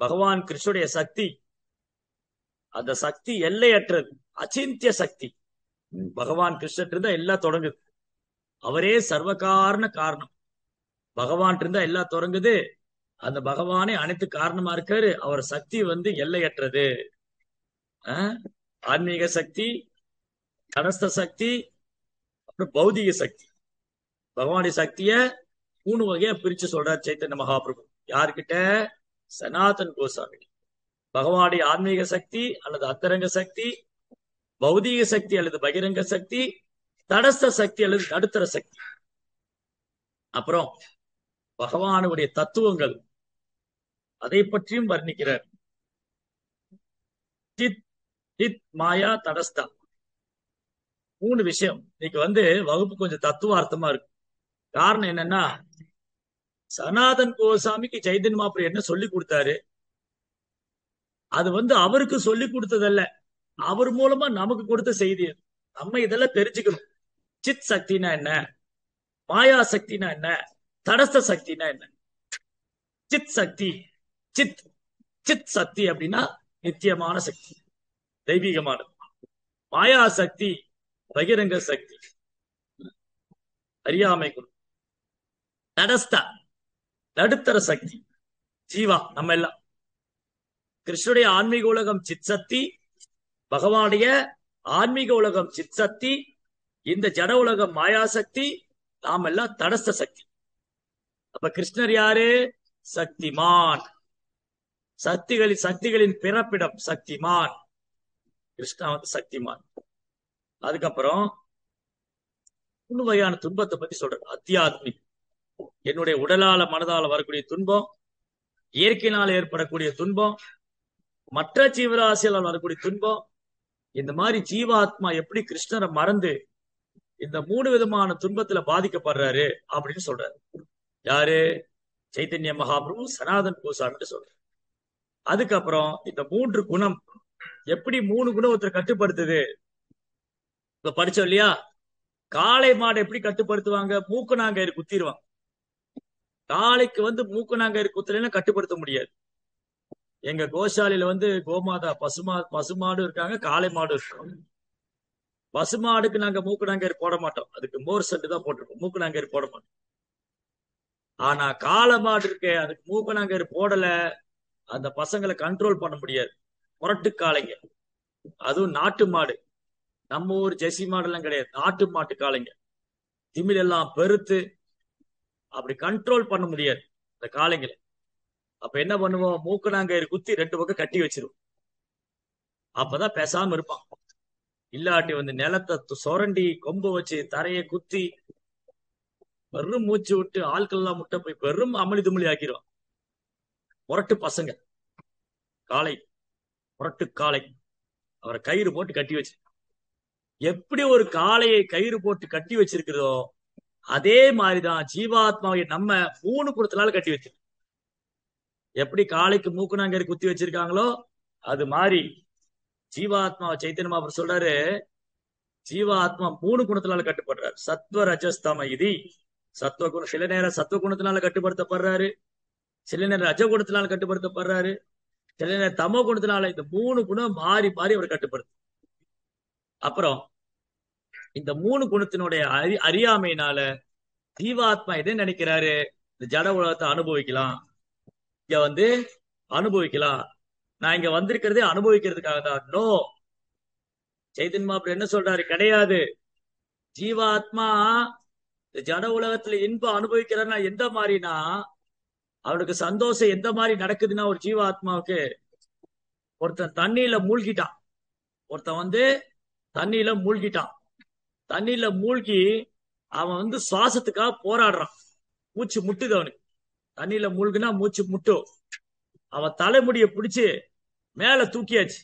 பகவான் கிருஷ்ணருடைய சக்தி, அந்த சக்தி எல்லையற்றது, அச்சிந்திய சக்தி. பகவான் கிருஷ்ணன் இருந்தா எல்லாம் தொடங்குது. அவரே சர்வகாரண காரணம். பகவான் இருந்தா எல்லாம் தொடங்குது. அந்த பகவானே அனைத்து காரணமா இருக்காரு. அவர் சக்தி எல்லையற்றது. ஆன்மீக சக்தி, கனஸ்த சக்தி, அப்புறம் பௌதிக சக்தி. பகவானுடைய சக்திய 3 வகையா பிரிச்சு சொல்றார் சைத்தன்ய மகாபிரபு. யார்கிட்ட? சனாதன் கோசாமி. பகவானுடைய ஆன்மீக சக்தி அல்லது அந்தரங்க சக்தி, பௌதிக சக்தி அல்லது பகிரங்க சக்தி, தடஸ்த சக்தி அல்லது நடுத்தர சக்தி. அப்புறம் பகவானுடைய தத்துவங்கள், அதை பற்றியும் வர்ணிக்கிறார். சித், சித், மாயா, தடஸ்தா. 3 விஷயம். இன்னைக்கு வகுப்பு கொஞ்சம் தத்துவார்த்தமா இருக்கு. காரணம் என்னன்னா, சனாதன் கோசாமிக்கு சைதன்ய மகாபிரபு என்ன சொல்லி கொடுத்தாரு, அது அவருக்கு சொல்லி கொடுத்ததல்ல, அவர் மூலமா நமக்கு கொடுத்த செய்தி. நம்ம இதெல்லாம் தெரிஞ்சுக்கணும். சித் சக்தினா என்ன, மாயா சக்தினா என்ன, தடஸ்த சக்தினா என்ன? சித் சக்தி, சித் சித் சக்தி அப்படின்னா நித்தியமான சக்தி, தெய்வீகமானது. மாயா சக்தி பகிரங்க சக்தி, அறியாமை குணம். தடஸ்தா நடுத்தர சக்தி, ஜீவா, நம்ம எல்லாம். கிருஷ்ணனுடைய ஆன்மீக உலகம் சித் சக்தி, பகவானுடைய ஆன்மீக உலகம் சித் சக்தி, இந்த ஜட உலகம் மாயா சக்தி, நாம் எல்லாம் தடஸ்த சக்தி. அப்ப கிருஷ்ணர் யாரு? சக்திமான். சக்திகளின் பிறப்பிடம் சக்திமான். கிருஷ்ணா சக்திமான். அதுக்கப்புறம் 3 வகையான துன்பத்தை பத்தி சொல்றேன். அத்தியாத்மிக், என்னுடைய உடலால மனதால வரக்கூடிய துன்பம், இயற்கையினால் ஏற்படக்கூடிய துன்பம், மற்ற ஜீவராசியால் வரக்கூடிய துன்பம். இந்த மாதிரி ஜீவாத்மா எப்படி கிருஷ்ணரை மறந்து இந்த 3 விதமான துன்பத்துல பாதிக்கப்படுறாரு அப்படின்னு சொல்றாரு. யாரு? சைத்தன்ய மகாபிரபு சனாதன் கோசாமி சொல்றாரு. அதுக்கப்புறம் இந்த 3 குணம் எப்படி 3 குணத்தை கட்டுப்படுத்துது. இப்ப படிச்சோம் இல்லையா? காளை மாடு எப்படி கட்டுப்படுத்துவாங்க? மூக்குநாங்கயிறு குத்திடுவாங்க. காளைக்கு மூக்குநாங்கயிறு குத்தலைன்னா கட்டுப்படுத்த முடியாது. எங்க கோசாலையில கோமாதா பசுமாடு இருக்காங்க, காளை மாடு இருக்காங்க. பசுமாடுக்கு நாங்க மூக்குநாங்கயிறு போட மாட்டோம், அதுக்கு மோர் சட்டு தான் போட்டிருக்கோம், மூக்குநாங்கயிறு போட மாட்டோம். ஆனா காளை மாடு இருக்கு, அதுக்கு மூக்குநாங்கயிறு போடல, அந்த பசங்களை கண்ட்ரோல் பண்ண முடியாது. முரட்டு காளைங்க, அதுவும் நாட்டு மாடு. நம்ம ஊர் ஜெர்சி மாடு எல்லாம் கிடையாது, நாட்டு மாட்டு காளைங்க. திமிழ் எல்லாம் பெருத்து அப்படி கண்ட்ரோல் பண்ண முடியாது இந்த காளைங்களை. அப்ப என்ன பண்ணுவோம், மூக்கணாங்கயிறு குத்தி 2 பக்கம் கட்டி வச்சிருவோம். அப்பதான் பேசாம இருப்பான். இல்லாட்டி வந்து நிலத்தை சொரண்டி கொம்பு வச்சு தரையை குத்தி வெறும் மூச்சு விட்டு ஆட்கள்லாம் முட்டை போய் வெறும் அமளி துமளி ஆக்கிரும். முரட்டு பசங்க, காளை, முரட்டு காளை. அவரை கயிறு போட்டு கட்டி வச்சு, எப்படி ஒரு காளையை கயிறு போட்டு கட்டி வச்சிருக்கிறதோ அதே மாதிரிதான் ஜீவாத்மாவை நம்ம 3 குணத்தினால கட்டி வச்சு. எப்படி காளைக்கு மூக்குனாங்கயிறு குத்தி வச்சிருக்காங்களோ அது மாதிரி ஜீவாத்மாவை சைத்தன்ய மகாபிரபு சொல்றாரு, ஜீவாத்மா 3 குணத்தினால கட்டுப்படுறாரு. சத்வ ரஜஸ்தம இது சத்துவ குணம். சில நேரம் சத்துவ குணத்தினால கட்டுப்படுத்தப்படுறாரு, சில நேரம் ரஜ குணத்தினால கட்டுப்படுத்தப்படுறாரு, சில நேரம் தமோ குணத்தினால. இந்த 3 குணம் மாறி மாறி அவர் கட்டுப்படுத்து. அப்புறம் இந்த 3 குணத்தினுடைய அறியாமையினால ஜீவாத்மா எதை நினைக்கிறாரு, இந்த ஜட உலகத்தை அனுபவிக்கலாம், இங்க வந்து அனுபவிக்கலாம், நான் இங்க வந்திருக்கிறதே அனுபவிக்கிறதுக்காக தான். நோ, சைத்தன்ய மகாபிரபு என்ன சொல்றாரு, கிடையாது. ஜீவாத்மா இந்த ஜட உலகத்துல இன்பம் அனுபவிக்கிறான்னா எந்த மாதிரினா, அவனுக்கு சந்தோஷம் எந்த மாதிரி நடக்குதுன்னா, ஒரு ஜீவாத்மாவுக்கு ஒருத்தன் தண்ணியில மூழ்கிட்டான், ஒருத்தன் வந்து தண்ணியில மூழ்கிட்டான், தண்ணியில மூழ்கி அவன் வந்து சுவாசத்துக்காக போராடுறான், மூச்சு முட்டுது அவனுக்கு. தண்ணியில மூழ்கினா மூச்சு முட்டும். அவன் தலைமுடிய பிடிச்சு மேல தூக்கியாச்சு,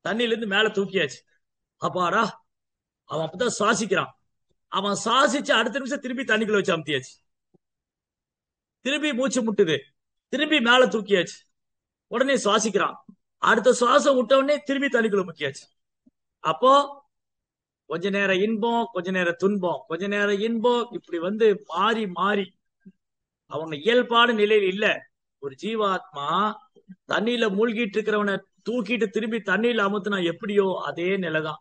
தண்ணியில இருந்து மேல தூக்கியாச்சு. அப்பாடா, அவன் அப்பதான் சுவாசிக்கிறான். அவன் சுவாசிச்சு அடுத்த நிமிஷம் திருப்பி தண்ணிக்குள்ள வச்சு அமுத்தியாச்சு, திருப்பி மூச்சு முட்டுது, திருப்பி மேல தூக்கியாச்சு, உடனே சுவாசிக்கிறான். அடுத்த சுவாசம் விட்ட உடனே திருப்பி தண்ணிக்குள்ள முக்கியாச்சு. அப்போ கொஞ்ச நேரம் இன்பம், கொஞ்ச நேரம் துன்பம், கொஞ்ச நேரம் இன்பம், இப்படி வந்து மாறி மாறி அவங்க இயல்பான நிலையில் இல்ல. ஒரு ஜீவாத்மா தண்ணியில மூழ்கிட்டு இருக்கிறவனை தூக்கிட்டு திரும்பி தண்ணியில அமுத்துனா எப்படியோ அதே நிலைதான்.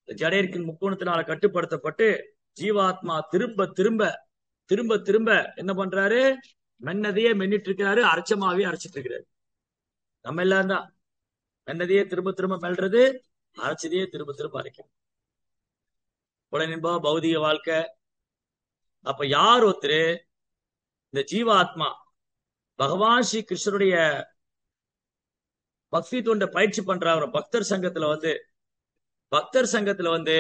ஜடையர்க்கின் முக்கோணத்தினால கட்டுப்படுத்தப்பட்டு ஜீவாத்மா திரும்ப திரும்ப திரும்ப திரும்ப என்ன பண்றாரு, மென்னதையே மென்னிட்டு இருக்கிறாரு, அரைச்சமாவே அரைச்சிட்டு இருக்கிறாரு. நம்ம எல்லாம் தான் மென்னதையே திரும்ப திரும்ப மெல்றது, அரைச்சதையே திரும்ப திரும்ப அரைக்கும். உடனின்பா பௌதிக வாழ்க்கை. அப்ப யார் ஒருத்தரு இந்த ஜீவாத்மா பகவான் ஸ்ரீ கிருஷ்ணருடைய பக்தி தொண்டை பயிற்சி பண்றாரு, பக்தர் சங்கத்துல வந்து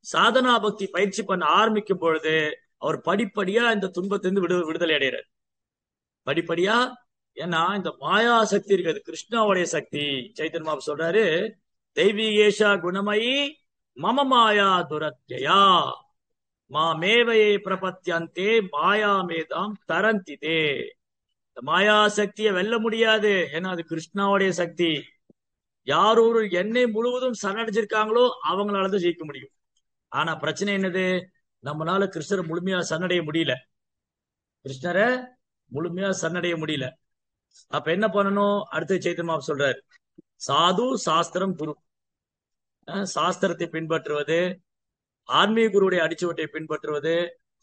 சாதனா பக்தி பயிற்சி பண்ண ஆரம்பிக்கும் பொழுது அவர் படிப்படியா இந்த துன்பத்திலிருந்து விடுதலை அடைகிறார். படிப்படியா. ஏன்னா இந்த மாயா சக்தி இருக்கிறது, கிருஷ்ணாவுடைய சக்தி. சைத்தன்ய மகாபிரபு சொல்றாரு, தெய்வீகேஷா குணமயி மம மாயா துரத்யா மாமேவையை பிரபத்தியந்தே மாயா மேதாம் தரந்திதே. இந்த மாயா சக்தியை வெல்ல முடியாது, ஏன்னா அது கிருஷ்ணாவுடைய சக்தி. யார் ஒரு எண்ணெய் முழுவதும் சரணடைஞ்சிருக்காங்களோ அவங்களாலதான் ஜெயிக்க முடியும். ஆனா பிரச்சனை என்னது, நம்மளால கிருஷ்ணரை முழுமையா சரணடைய முடியல, கிருஷ்ணரை முழுமையா சரணடைய முடியல. அப்ப என்ன பண்ணணும், அடுத்து சைத்தன்ய மகாபிரபு சொல்றாரு, சாது சாஸ்திரம் குரு. சாஸ்திரத்தை பின்பற்றுவது, ஆன்மீக குருவுடைய அடிச்சுவட்டை பின்பற்றுவது,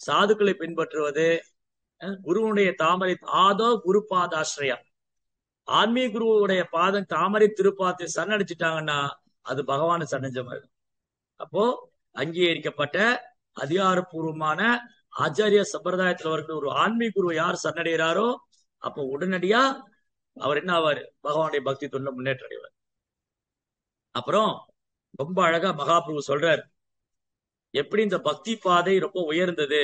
சாதுக்களை பின்பற்றுவது, குருவுடைய தாமரை ஆதோ குரு பாதாஸ்ரயா, ஆன்மீக குருவுடைய பாதம் தாமரை திருப்பாத்தை சரணடிச்சுட்டாங்கன்னா அது பகவானை சரணஞ்ச மாதிரி. அப்போ அங்கீகரிக்கப்பட்ட அதிகாரப்பூர்வமான ஆச்சாரிய சம்பிரதாயத்தில் வருகிற ஒரு ஆன்மீக குருவை யார் சரணடைகிறாரோ அப்போ உடனடியா அவர் என்ன ஆவார், பகவானுடைய பக்தி தொண்டில் முன்னேற்றம் அடைவார். அப்புறம் ரொம்ப அழகா மகாபிரபு சொல்றார், எப்படி இந்த பக்தி பாதை ரொம்ப உயர்ந்தது.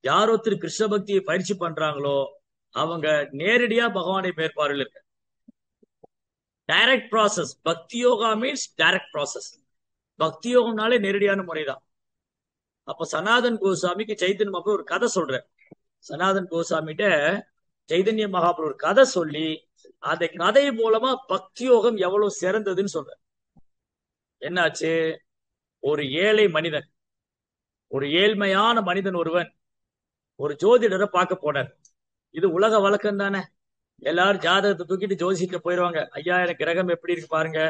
யார் ஒருத்தர் கிருஷ்ண பக்தியை பயிற்சி பண்றாங்களோ அவங்க நேரடியா பகவானுடைய மேற்பார்வையில் இருக்க. Direct process. பக்தி யோகா மீன்ஸ் டைரக்ட் ப்ராசஸ். பக்தி யோகம்னாலே நேரடியான முறைதான். அப்ப சனாதன் கோசாமிக்கு சைத்தன்ய மகாபிரபு ஒரு கதை சொல்ற. சனாதன் கோசாமிட்ட சைதன்ய மகாபிரபு ஒரு கதை சொல்லி அந்த கதை மூலமா பக்தி யோகம் எவ்வளவு சிறந்ததுன்னு சொல்ற. என்னாச்சு, ஒரு ஏழை மனிதன், ஒரு ஏழ்மையான மனிதன் ஒருவன் ஒரு ஜோதிடரை பார்க்க போனார். இது உலக வழக்கம் தானே, எல்லாரும் ஜாதகத்தை தூக்கிட்டு ஜோதிஷிட்ட போயிடுவாங்க. ஐயா எனக்கு கிரகம் எப்படி இருக்கு பாருங்க,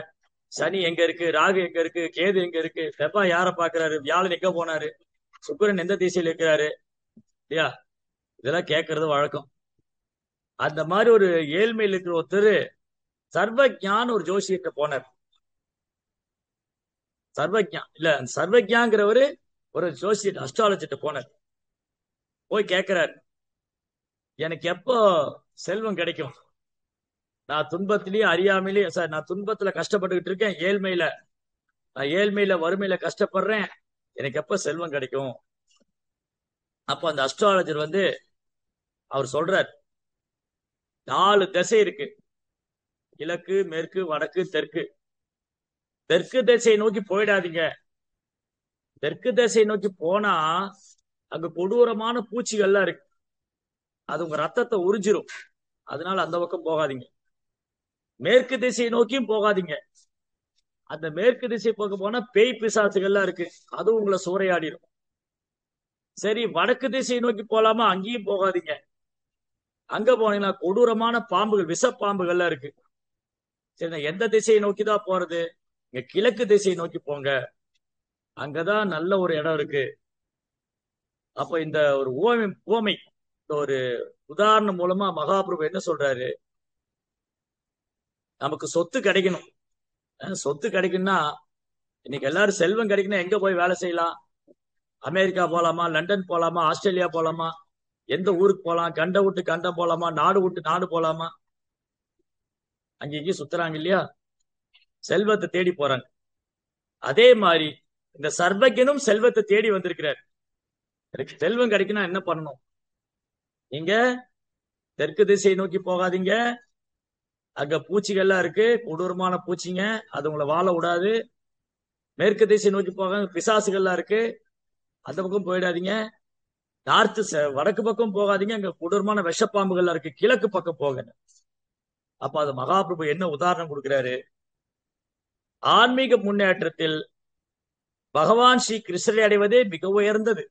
சனி எங்க இருக்கு, ராகு எங்க இருக்கு, கேது எங்க இருக்கு, செவ்வாய் யார பாக்குறாரு, வியாழன் எங்க போனாரு, சுக்கிரன் எந்த திசையில் இருக்கிறாரு, இல்லையா, இதெல்லாம் கேட்கறது வழக்கம். அந்த மாதிரி ஒரு ஏழ்மையில் இருக்கிற ஒருத்தர் சர்வஜான் ஒரு ஜோசியத்தை போனார். சர்வஜான் இல்ல, சர்வஜாங்கிறவரு ஒரு ஜோசியர் அஸ்ட்ராலஜிட்ட போனார். போய் கேட்கிறார், எனக்கு எப்போ செல்வம் கிடைக்கும், நான் துன்பத்திலேயே அறியாமலேயே சார், நான் துன்பத்துல கஷ்டப்பட்டுக்கிட்டு இருக்கேன், நான் ஏழ்மையில வறுமையில கஷ்டப்படுறேன், எனக்கு எப்ப செல்வம் கிடைக்கும்? அப்ப அந்த அஸ்ட்ராலஜர் வந்து அவர் சொல்றார், 4 திசை இருக்கு, கிழக்கு, மேற்கு, வடக்கு, தெற்கு. தெற்கு திசையை நோக்கி போயிடாதீங்க. தெற்கு திசையை நோக்கி போனா அங்க கொடூரமான பூச்சிகள்லாம் இருக்கு, அது உங்க ரத்தத்தை உறிஞ்சிரும், அதனால அந்த பக்கம் போகாதீங்க. மேற்கு திசையை நோக்கியும் போகாதீங்க, அந்த மேற்கு திசை பக்கம் போனா பேய் பிசாசுகள்லாம் இருக்கு, அதுவும் உங்களை சூறையாடிடும். சரி, வடக்கு திசையை நோக்கி போலாமா? அங்கேயும் போகாதீங்க, அங்க போனீங்கன்னா கொடூரமான பாம்புகள், விஷ பாம்புகள்லாம் இருக்கு. சரி, நான் எந்த திசையை நோக்கி தான் போறது? இங்க கிழக்கு திசையை நோக்கி போங்க, அங்கதான் நல்ல ஒரு இடம் இருக்கு. அப்ப இந்த ஒரு உவமை, இந்த ஒரு உதாரணம் மூலமா மகாபிரபு என்ன சொல்றாரு, நமக்கு சொத்து கிடைக்கணும். சொத்து கிடைக்கும்னா, இன்னைக்கு எல்லாரும் செல்வம் கிடைக்கணும், எங்க போய் வேலை செய்யலாம்? அமெரிக்கா போலாமா, லண்டன் போலாமா, ஆஸ்திரேலியா போலாமா, எந்த ஊருக்கு போலாம்? கண்டம் விட்டு கண்டம் போலாமா, நாடு விட்டு நாடு போலாமா? அங்கேயும் சுத்துறாங்க இல்லையா, செல்வத்தை தேடி போறாங்க. அதே மாதிரி இந்த சர்வஜனும் செல்வத்தை தேடி வந்திருக்கிறார். எனக்கு செல்வம் கிடைக்கணும், என்ன பண்ணணும்? நீங்க தெற்கு திசையை நோக்கி போகாதீங்க, அங்க பூச்சிகள்லாம் இருக்கு, கொடூரமான பூச்சிங்க, அது உங்களை வாழ விடாது. மேற்கு திசை நோக்கி போக பிசாசுகள்லாம் இருக்கு, அந்த பக்கம் போயிடாதீங்க. வடக்கு பக்கம் போகாதீங்க, அங்க கொடூரமான விஷப்பாம்புகள்லாம் இருக்கு, கிழக்கு பக்கம் போக. அப்ப அது மகாபிரபு என்ன உதாரணம் கொடுக்கிறாரு, ஆன்மீக முன்னேற்றத்தில் பகவான் ஸ்ரீ கிருஷ்ணரை அடைவதே மிக உயர்ந்தது.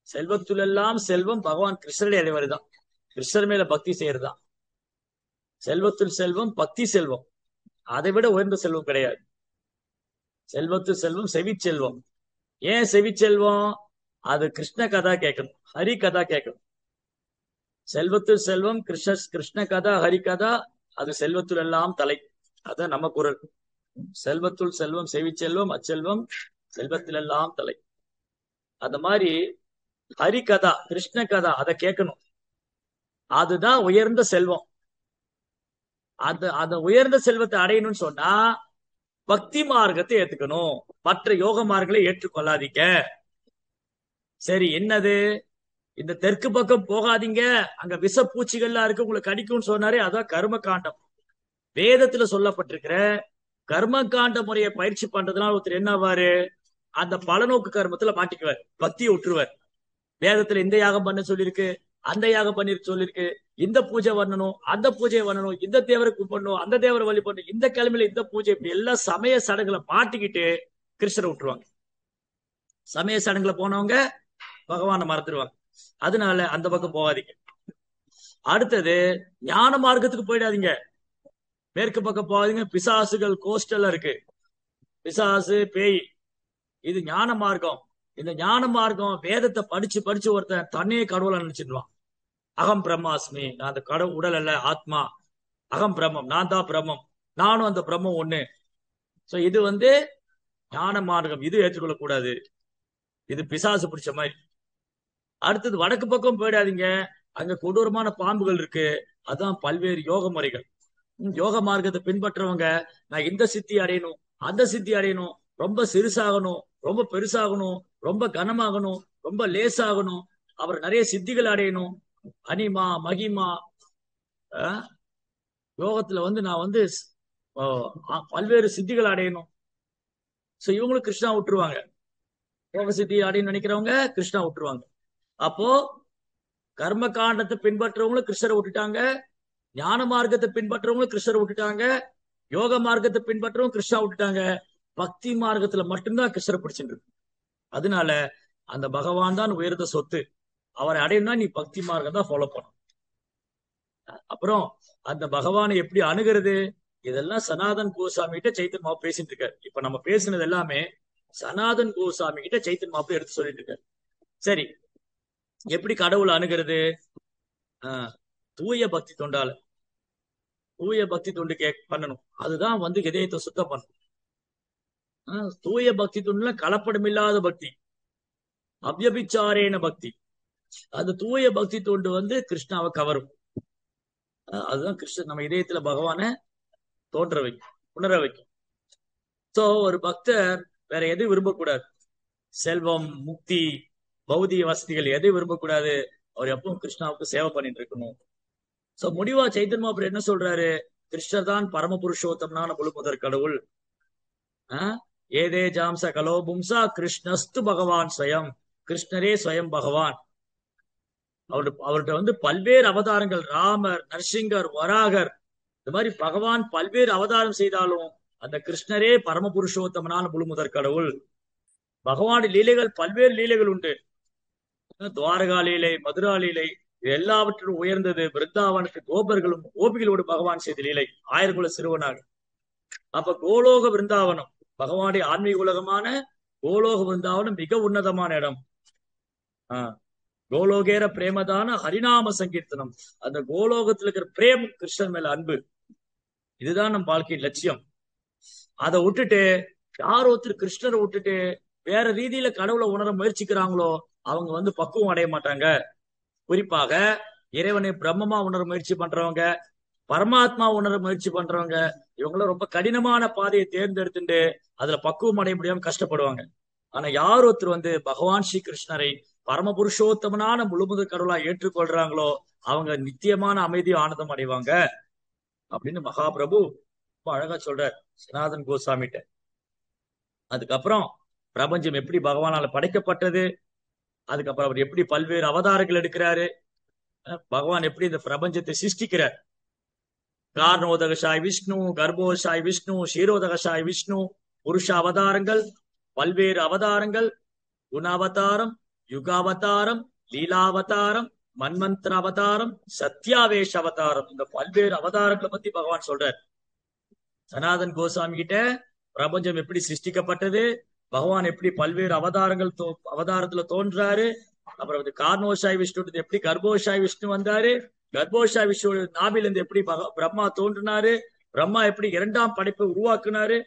செல்வத்துலெல்லாம் செல்வம் பகவான் கிருஷ்ணரை அடைவதுதான், கிருஷ்ணர் மேல பக்தி செய்யறதுதான். செல்வத்தில் செல்வம் பக்தி செல்வம், அதை விட உயர்ந்த செல்வம் கிடையாது. செல்வத்து செல்வம் செவி செல்வம். ஏன் செவி செல்வம்? அது கிருஷ்ண கதா கேட்கணும், ஹரி கதா கேட்கணும். செல்வத்தில் செல்வம் கிருஷ்ண கதா, ஹரி கதா, அது செல்வத்துள் எல்லாம் தலை. அதான் நம்ம குரல். செல்வத்துள் செல்வம் செவி செல்வம், அச்செல்வம் செல்வத்தில் எல்லாம் தலை. அந்த மாதிரி ஹரி கதா, கிருஷ்ண கதா, அதை கேட்கணும், அதுதான் உயர்ந்த செல்வம். அந்த உயர்ந்த செல்வத்தை அடையணும்னு சொன்னா பக்தி மார்க்கத்தை ஏத்துக்கணும், மற்ற யோக மார்க்கங்களை ஏற்றுக்கொள்ளாதீங்க. சரி, என்னது? இந்த தெற்கு பக்கம் போகாதீங்க, அங்க விஷ பூச்சிகள்லாம் இருக்கு, உங்களுக்கு கடிக்கும்னு சொன்னாரே, அதான் கர்ம காண்டம். வேதத்துல சொல்லப்பட்டிருக்கிற கர்ம காண்ட முறையை பயிற்சி பண்றதுனால ஒருத்தர் என்ன ஆவாரு, அந்த பலநோக்கு கர்மத்துல மாட்டிக்குவார், பக்தியை விட்டுருவார். வேதத்துல இந்த யாகம் பண்ண சொல்லியிருக்கு, அந்த யாகம் பண்ணி சொல்லியிருக்கு, இந்த பூஜை பண்ணணும், அந்த பூஜையை பண்ணணும், இந்த தேவரை கூப்பிடணும், அந்த தேவரை வழி பண்ணணும், இந்த கிழமையில இந்த பூஜை, இப்படி எல்லாம் சமய சடங்குகளை மாட்டிக்கிட்டு கிருஷ்ணரை விட்டுருவாங்க. சமய சடங்குல போனவங்க பகவானை மறந்துடுவாங்க. அதனால அந்த பக்கம் போகாதீங்க. அடுத்தது, ஞான மார்க்கத்துக்கு போயிடாதீங்க, மேற்கு பக்கம் போகாதீங்க. பிசாசுகள் கோஸ்டல் இருக்கு, பிசாசு பேய், இது ஞான மார்க்கம். இந்த ஞான மார்க்கம் வேதத்தை படிச்சு படிச்சு ஒருத்தன் தன்னையே கடவுளை நினைச்சிடுவான். அகம் பிரம்மாஸ்மி, நான் அந்த கடவுள் உடல் அல்ல, ஆத்மா, அகம் பிரம்மம், நான் தான் பிரம்மம், நானும் அந்த பிரம்மம் ஒண்ணு. சோ இது வந்து ஞான மார்க்கம், இது ஏற்றுக்கொள்ளக்கூடாது, இது பிசாசு பிடிச்ச மாதிரி. அடுத்தது, வடக்கு பக்கம் போயிடாதீங்க, அங்க கொடூரமான பாம்புகள் இருக்கு, அதான் பல்வேறு யோக முறைகள். யோக மார்க்கத்தை பின்பற்றவங்க, நான் இந்த சித்தி அடையணும், அந்த சித்தி அடையணும், ரொம்ப சிறுசாகணும், ரொம்ப பெருசாகணும், ரொம்ப கனமாகணும், ரொம்ப லேசாகணும், அப்புறம் நிறைய சித்திகள் அடையணும், அனிமா மகிமா. யோகத்துல வந்து நான் வந்து பல்வேறு சித்திகள் அடையணும். சோ இவங்களும் கிருஷ்ணா விட்டுருவாங்க, யோக சித்தி அடையணும்னு நினைக்கிறவங்க கிருஷ்ணா விட்டுருவாங்க. அப்போ கர்ம காண்டத்தை பின்பற்றவங்களும் கிருஷ்ணரை விட்டுட்டாங்க, ஞான மார்க்கத்தை பின்பற்றவங்களும் கிருஷ்ணரை விட்டுட்டாங்க, யோக மார்க்கத்தை பின்பற்றவங்க கிருஷ்ணா விட்டுட்டாங்க, பக்தி மார்க்கத்துல மட்டும்தான் கிருஷ்ணரை பிடிச்சிட்டு இருக்கு. அதனால அந்த பகவான் தான் உயர்ந்த சொத்து, அவரை அடையணும்னா நீ பக்தி மார்க்கம் தான் ஃபாலோ பண்ணணும். அப்புறம் அந்த பகவானை எப்படி அணுகிறது, இதெல்லாம் சனாதன் கோசாமி கிட்ட சைத்தன் மாப்பு பேசிட்டு இருக்காரு. இப்ப நம்ம பேசினது எல்லாமே சனாதன் கோசாமி கிட்ட சைத்தன் மாப்பு எடுத்து சொல்லிட்டு இருக்காரு. சரி, எப்படி கடவுளை அணுகிறது? தூய பக்தி தொண்டால, தூய பக்தி தொண்டு பண்ணணும், அதுதான் வந்து இதயத்தை சுத்தம் பண்ணணும். தூய பக்தி தொண்டுல கலப்படம் இல்லாத பக்தி, அவ்யபிச்சாரேன பக்தி. அந்த தூய பக்தி தொண்டு வந்து கிருஷ்ணாவை கவரும். அதுதான் கிருஷ்ணன் நம்ம இதயத்துல பகவானை தோன்ற வைக்கும், உணர வைக்கும். சோ ஒரு பக்தர் வேற எதையும் விரும்பக்கூடாது. செல்வம், முக்தி, பௌதிக வசதிகள் எதையும் விரும்பக்கூடாது. அவர் எப்பவும் கிருஷ்ணாவுக்கு சேவை பண்ணிட்டு இருக்கணும். சோ முடிவா சைத்தன்ய மகாபிரபு என்ன சொல்றாரு? கிருஷ்ணர் தான் பரம புருஷோத்தமனான முழு முதற் கடவுள். ஏதே ஜாம்ச கலோ பும்சா கிருஷ்ணஸ்து பகவான் ஸ்வயம். கிருஷ்ணரே ஸ்வயம் பகவான். அவர்கிட்ட பல்வேறு அவதாரங்கள், ராமர், நரசிங்கர், வராகர், இந்த மாதிரி பகவான் பல்வேறு அவதாரம் செய்தாலும் அந்த கிருஷ்ணரே பரம புருஷோத்தமனான முழு முதற் கடவுள். பகவானுடைய லீலைகள் பல்வேறு லீலைகள் உண்டு. துவாரகா லீலை, மதுரா லீலை, இது எல்லாவற்றிலும் உயர்ந்தது பிருந்தாவனுக்கு கோபர்களும் கோபிகளோடு பகவான் செய்த லீலை, ஆயிரகுல சிறுவனாக. அப்ப கோலோக பிருந்தாவனம், பகவானுடைய ஆன்மீக உலகமான கோலோக பிருந்தாவனம் மிக உன்னதமான இடம். கோலோகேர பிரேமதான ஹரிநாம சங்கீர்த்தனம். அந்த கோலோகத்துல இருக்கிற பிரேம், கிருஷ்ணன் மேல அன்பு, இதுதான் நம் வாழ்க்கையின் லட்சியம். அதை விட்டுட்டு யார் ஒருத்தர் கிருஷ்ணரை விட்டுட்டு வேற ரீதியில கடவுளை உணர முயற்சிக்கிறாங்களோ அவங்க பக்குவம் அடைய மாட்டாங்க. குறிப்பாக இறைவனை பிரம்மமா உணர முயற்சி பண்றவங்க, பரமாத்மா உணர முயற்சி பண்றவங்க, இவங்களும் ரொம்ப கடினமான பாதையை தேர்ந்தெடுத்துட்டு அதுல பக்குவம் அடைய முடியாம கஷ்டப்படுவாங்க. ஆனா யார் ஒருத்தர் பகவான் ஸ்ரீ கிருஷ்ணரை பரம புருஷோத்தமனான முழுமுதற் கடவுளா ஏற்றுக்கொள்றாங்களோ அவங்க நித்தியமான அமைதியும் ஆனந்தம் அடைவாங்க அப்படின்னு மகாபிரபு ரொம்ப அழகா சொல்றார் சனாதன் கோஸ்வாமிட்ட. அதுக்கப்புறம் பிரபஞ்சம் எப்படி பகவானால படைக்கப்பட்டது, அதுக்கப்புறம் அவர் எப்படி பல்வேறு அவதாரங்கள் எடுக்கிறாரு, பகவான் எப்படி இந்த பிரபஞ்சத்தை சிருஷ்டிக்கிறார். காரணோதகசாய் விஷ்ணு, கர்ப்போசாய் விஷ்ணு, ஷீரோதகசாய் விஷ்ணு, புருஷ அவதாரங்கள், பல்வேறு அவதாரங்கள், குண அவதாரம், யுகாவதாரம், லீலாவதாரம், மன்மந்திர அவதாரம், சத்யாவேஷ அவதாரம், இந்த பல்வேறு அவதாரங்களை பத்தி பகவான் சொல்றார். சனாதன் கோஸ்வாமி கிட்ட பிரபஞ்சம் எப்படி சிருஷ்டிக்கப்பட்டது, பகவான் எப்படி பல்வேறு அவதாரத்துல தோன்றாரு, அப்புறம் காரணோஷாய் விஷ்ணு எப்படி கர்ப்போஷாய் விஷ்ணு வந்தாரு, கர்ப்போஷாய் விஷ்ணு நாபிலிருந்து எப்படி பிரம்மா தோன்றினாரு, பிரம்மா எப்படி இரண்டாம் படைப்பை உருவாக்குனாரு,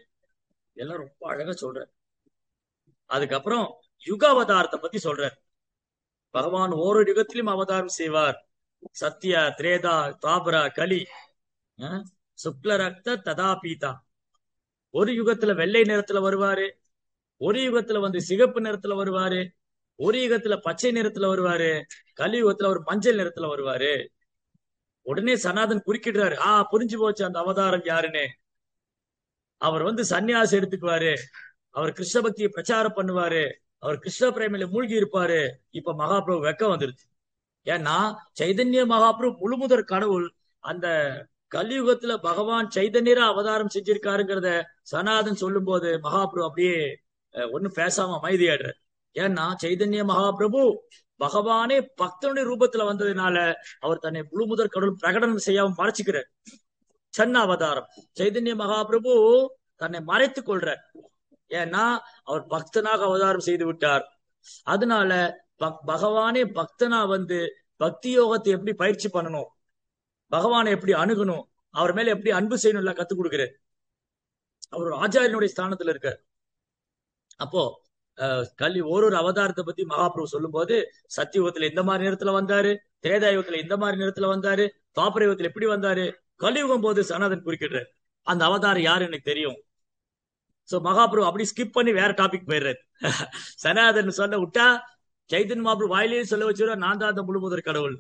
எல்லாம் ரொம்ப அழகா சொல்றாரு. அதுக்கப்புறம் யுக அவதாரத்தை பத்தி சொல்றார். பகவான் ஒவ்வொரு யுகத்திலும் அவதாரம் செய்வார். சத்ய, திரேதா, தாபரா, கலி, சுக்ல ரக்த ததா பீதா. ஒரு யுகத்துல வெள்ளை நிறத்துல வருவாரு, ஒரு யுகத்துல சிகப்பு நிறத்துல வருவாரு, ஒரு யுகத்துல பச்சை நிறத்துல வருவாரு, கலியுகத்துல ஒரு மஞ்சள் நிறத்துல வருவாரு. உடனே சனாதன் குறுக்கிடுறாரு, புரிஞ்சு போச்சு அந்த அவதாரம் யாருன்னு. அவர் சன்னியாசி எடுத்துக்குவாரு, அவர் கிருஷ்ண பக்தியை பிரச்சாரம் பண்ணுவாரு, அவர் கிருஷ்ண பிரேமில மூழ்கி இருப்பாரு. இப்ப மகாபிரபு வெக்கம் வந்துருச்சு. ஏன்னா சைதன்ய மகாபிரபு முழுமுதற் கடவுள். அந்த கலியுகத்துல பகவான் சைதன்யரா அவதாரம் செஞ்சிருக்காருங்கிறத சனாதன் சொல்லும் போது மகாபிரபு அப்படியே ஒன்னும் பேசாம அமைதியாடுறார். ஏன்னா சைதன்ய மகாபிரபு பகவானே பக்தனுடைய ரூபத்துல வந்ததுனால அவர் தன்னை முழுமுதற் கடவுள் பிரகடனம் செய்யாம மறைச்சுக்கிறார். சன்ன அவதாரம். சைதன்ய மகாபிரபு தன்னை மறைத்துக் கொள்றார். ஏன்னா அவர் பக்தனாக அவதாரம் செய்து விட்டார். அதனால பகவானே பக்தனா பக்தி யோகத்தை எப்படி பயிற்சி பண்ணணும், பகவானை எப்படி அணுகணும், அவர் மேல எப்படி அன்பு செய்யணும் கத்துக் கொடுக்கிறார். அவர் ஆச்சாரியனுடைய ஸ்தானத்துல இருக்கார். அப்போ ஒரு அவதாரத்தை பத்தி மகாபிரபு சொல்லும் போது சத்தியுகத்துல இந்த மாதிரி நேரத்துல வந்தாரு, திரேதாயுகத்துல இந்த மாதிரி நேரத்துல வந்தாரு, துவாபர யுகத்துல எப்படி வந்தாரு, கலியுகம் போது சனாதன் குறிக்கிடுறாரு. அந்த அவதாரம் யாரு எனக்கு தெரியும். சோ மகாபிரபு அப்படி ஸ்கிப் பண்ணி வேற டாபிக் போயிடுறாரு. சனாதன் சொல்ல விட்டா சைதன்ய மகாபிரபு வாயிலேயே சொல்ல வச்சுருவா, நான் தான் அந்த முழுமுதற் கடவுள்.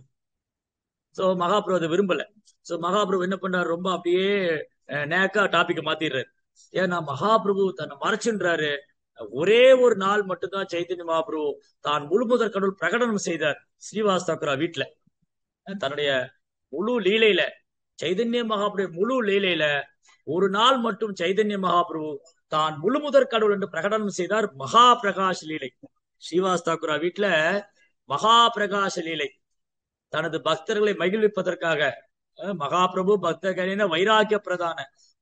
சோ மகாபிரபு அதை விரும்பல. சோ மகாபிரபு என்ன பண்றாரு, ரொம்ப அப்படியே நேக்கா டாபிக் மாத்திடுறாரு. ஏன்னா மகாபிரபு தன்னை மறைச்சுன்றாரு. ஒரே ஒரு நாள் மட்டும்தான் சைதன்ய மகாபிரபு தான் முழுமுதற் கடவுள் பிரகடனம் செய்தார் ஸ்ரீவாஸ் தாக்குரா வீட்டுல. தன்னுடைய முழு லீலையில, சைதன்ய மகாபிரபு முழு லீலையில ஒரு நாள் மட்டும் சைதன்ய மகாபிரபு தான் முழுமுதற் கடவுள் என்று பிரகடனம் செய்தார். மகா பிரகாஷ் லீலை. ஸ்ரீவாஸ் தாக்குரா வீட்டுல மகா பிரகாஷ லீலை. தனது பக்தர்களை மகிழ்விப்பதற்காக மகாபிரபு பக்தர்களின வைராக்கிய பிரதான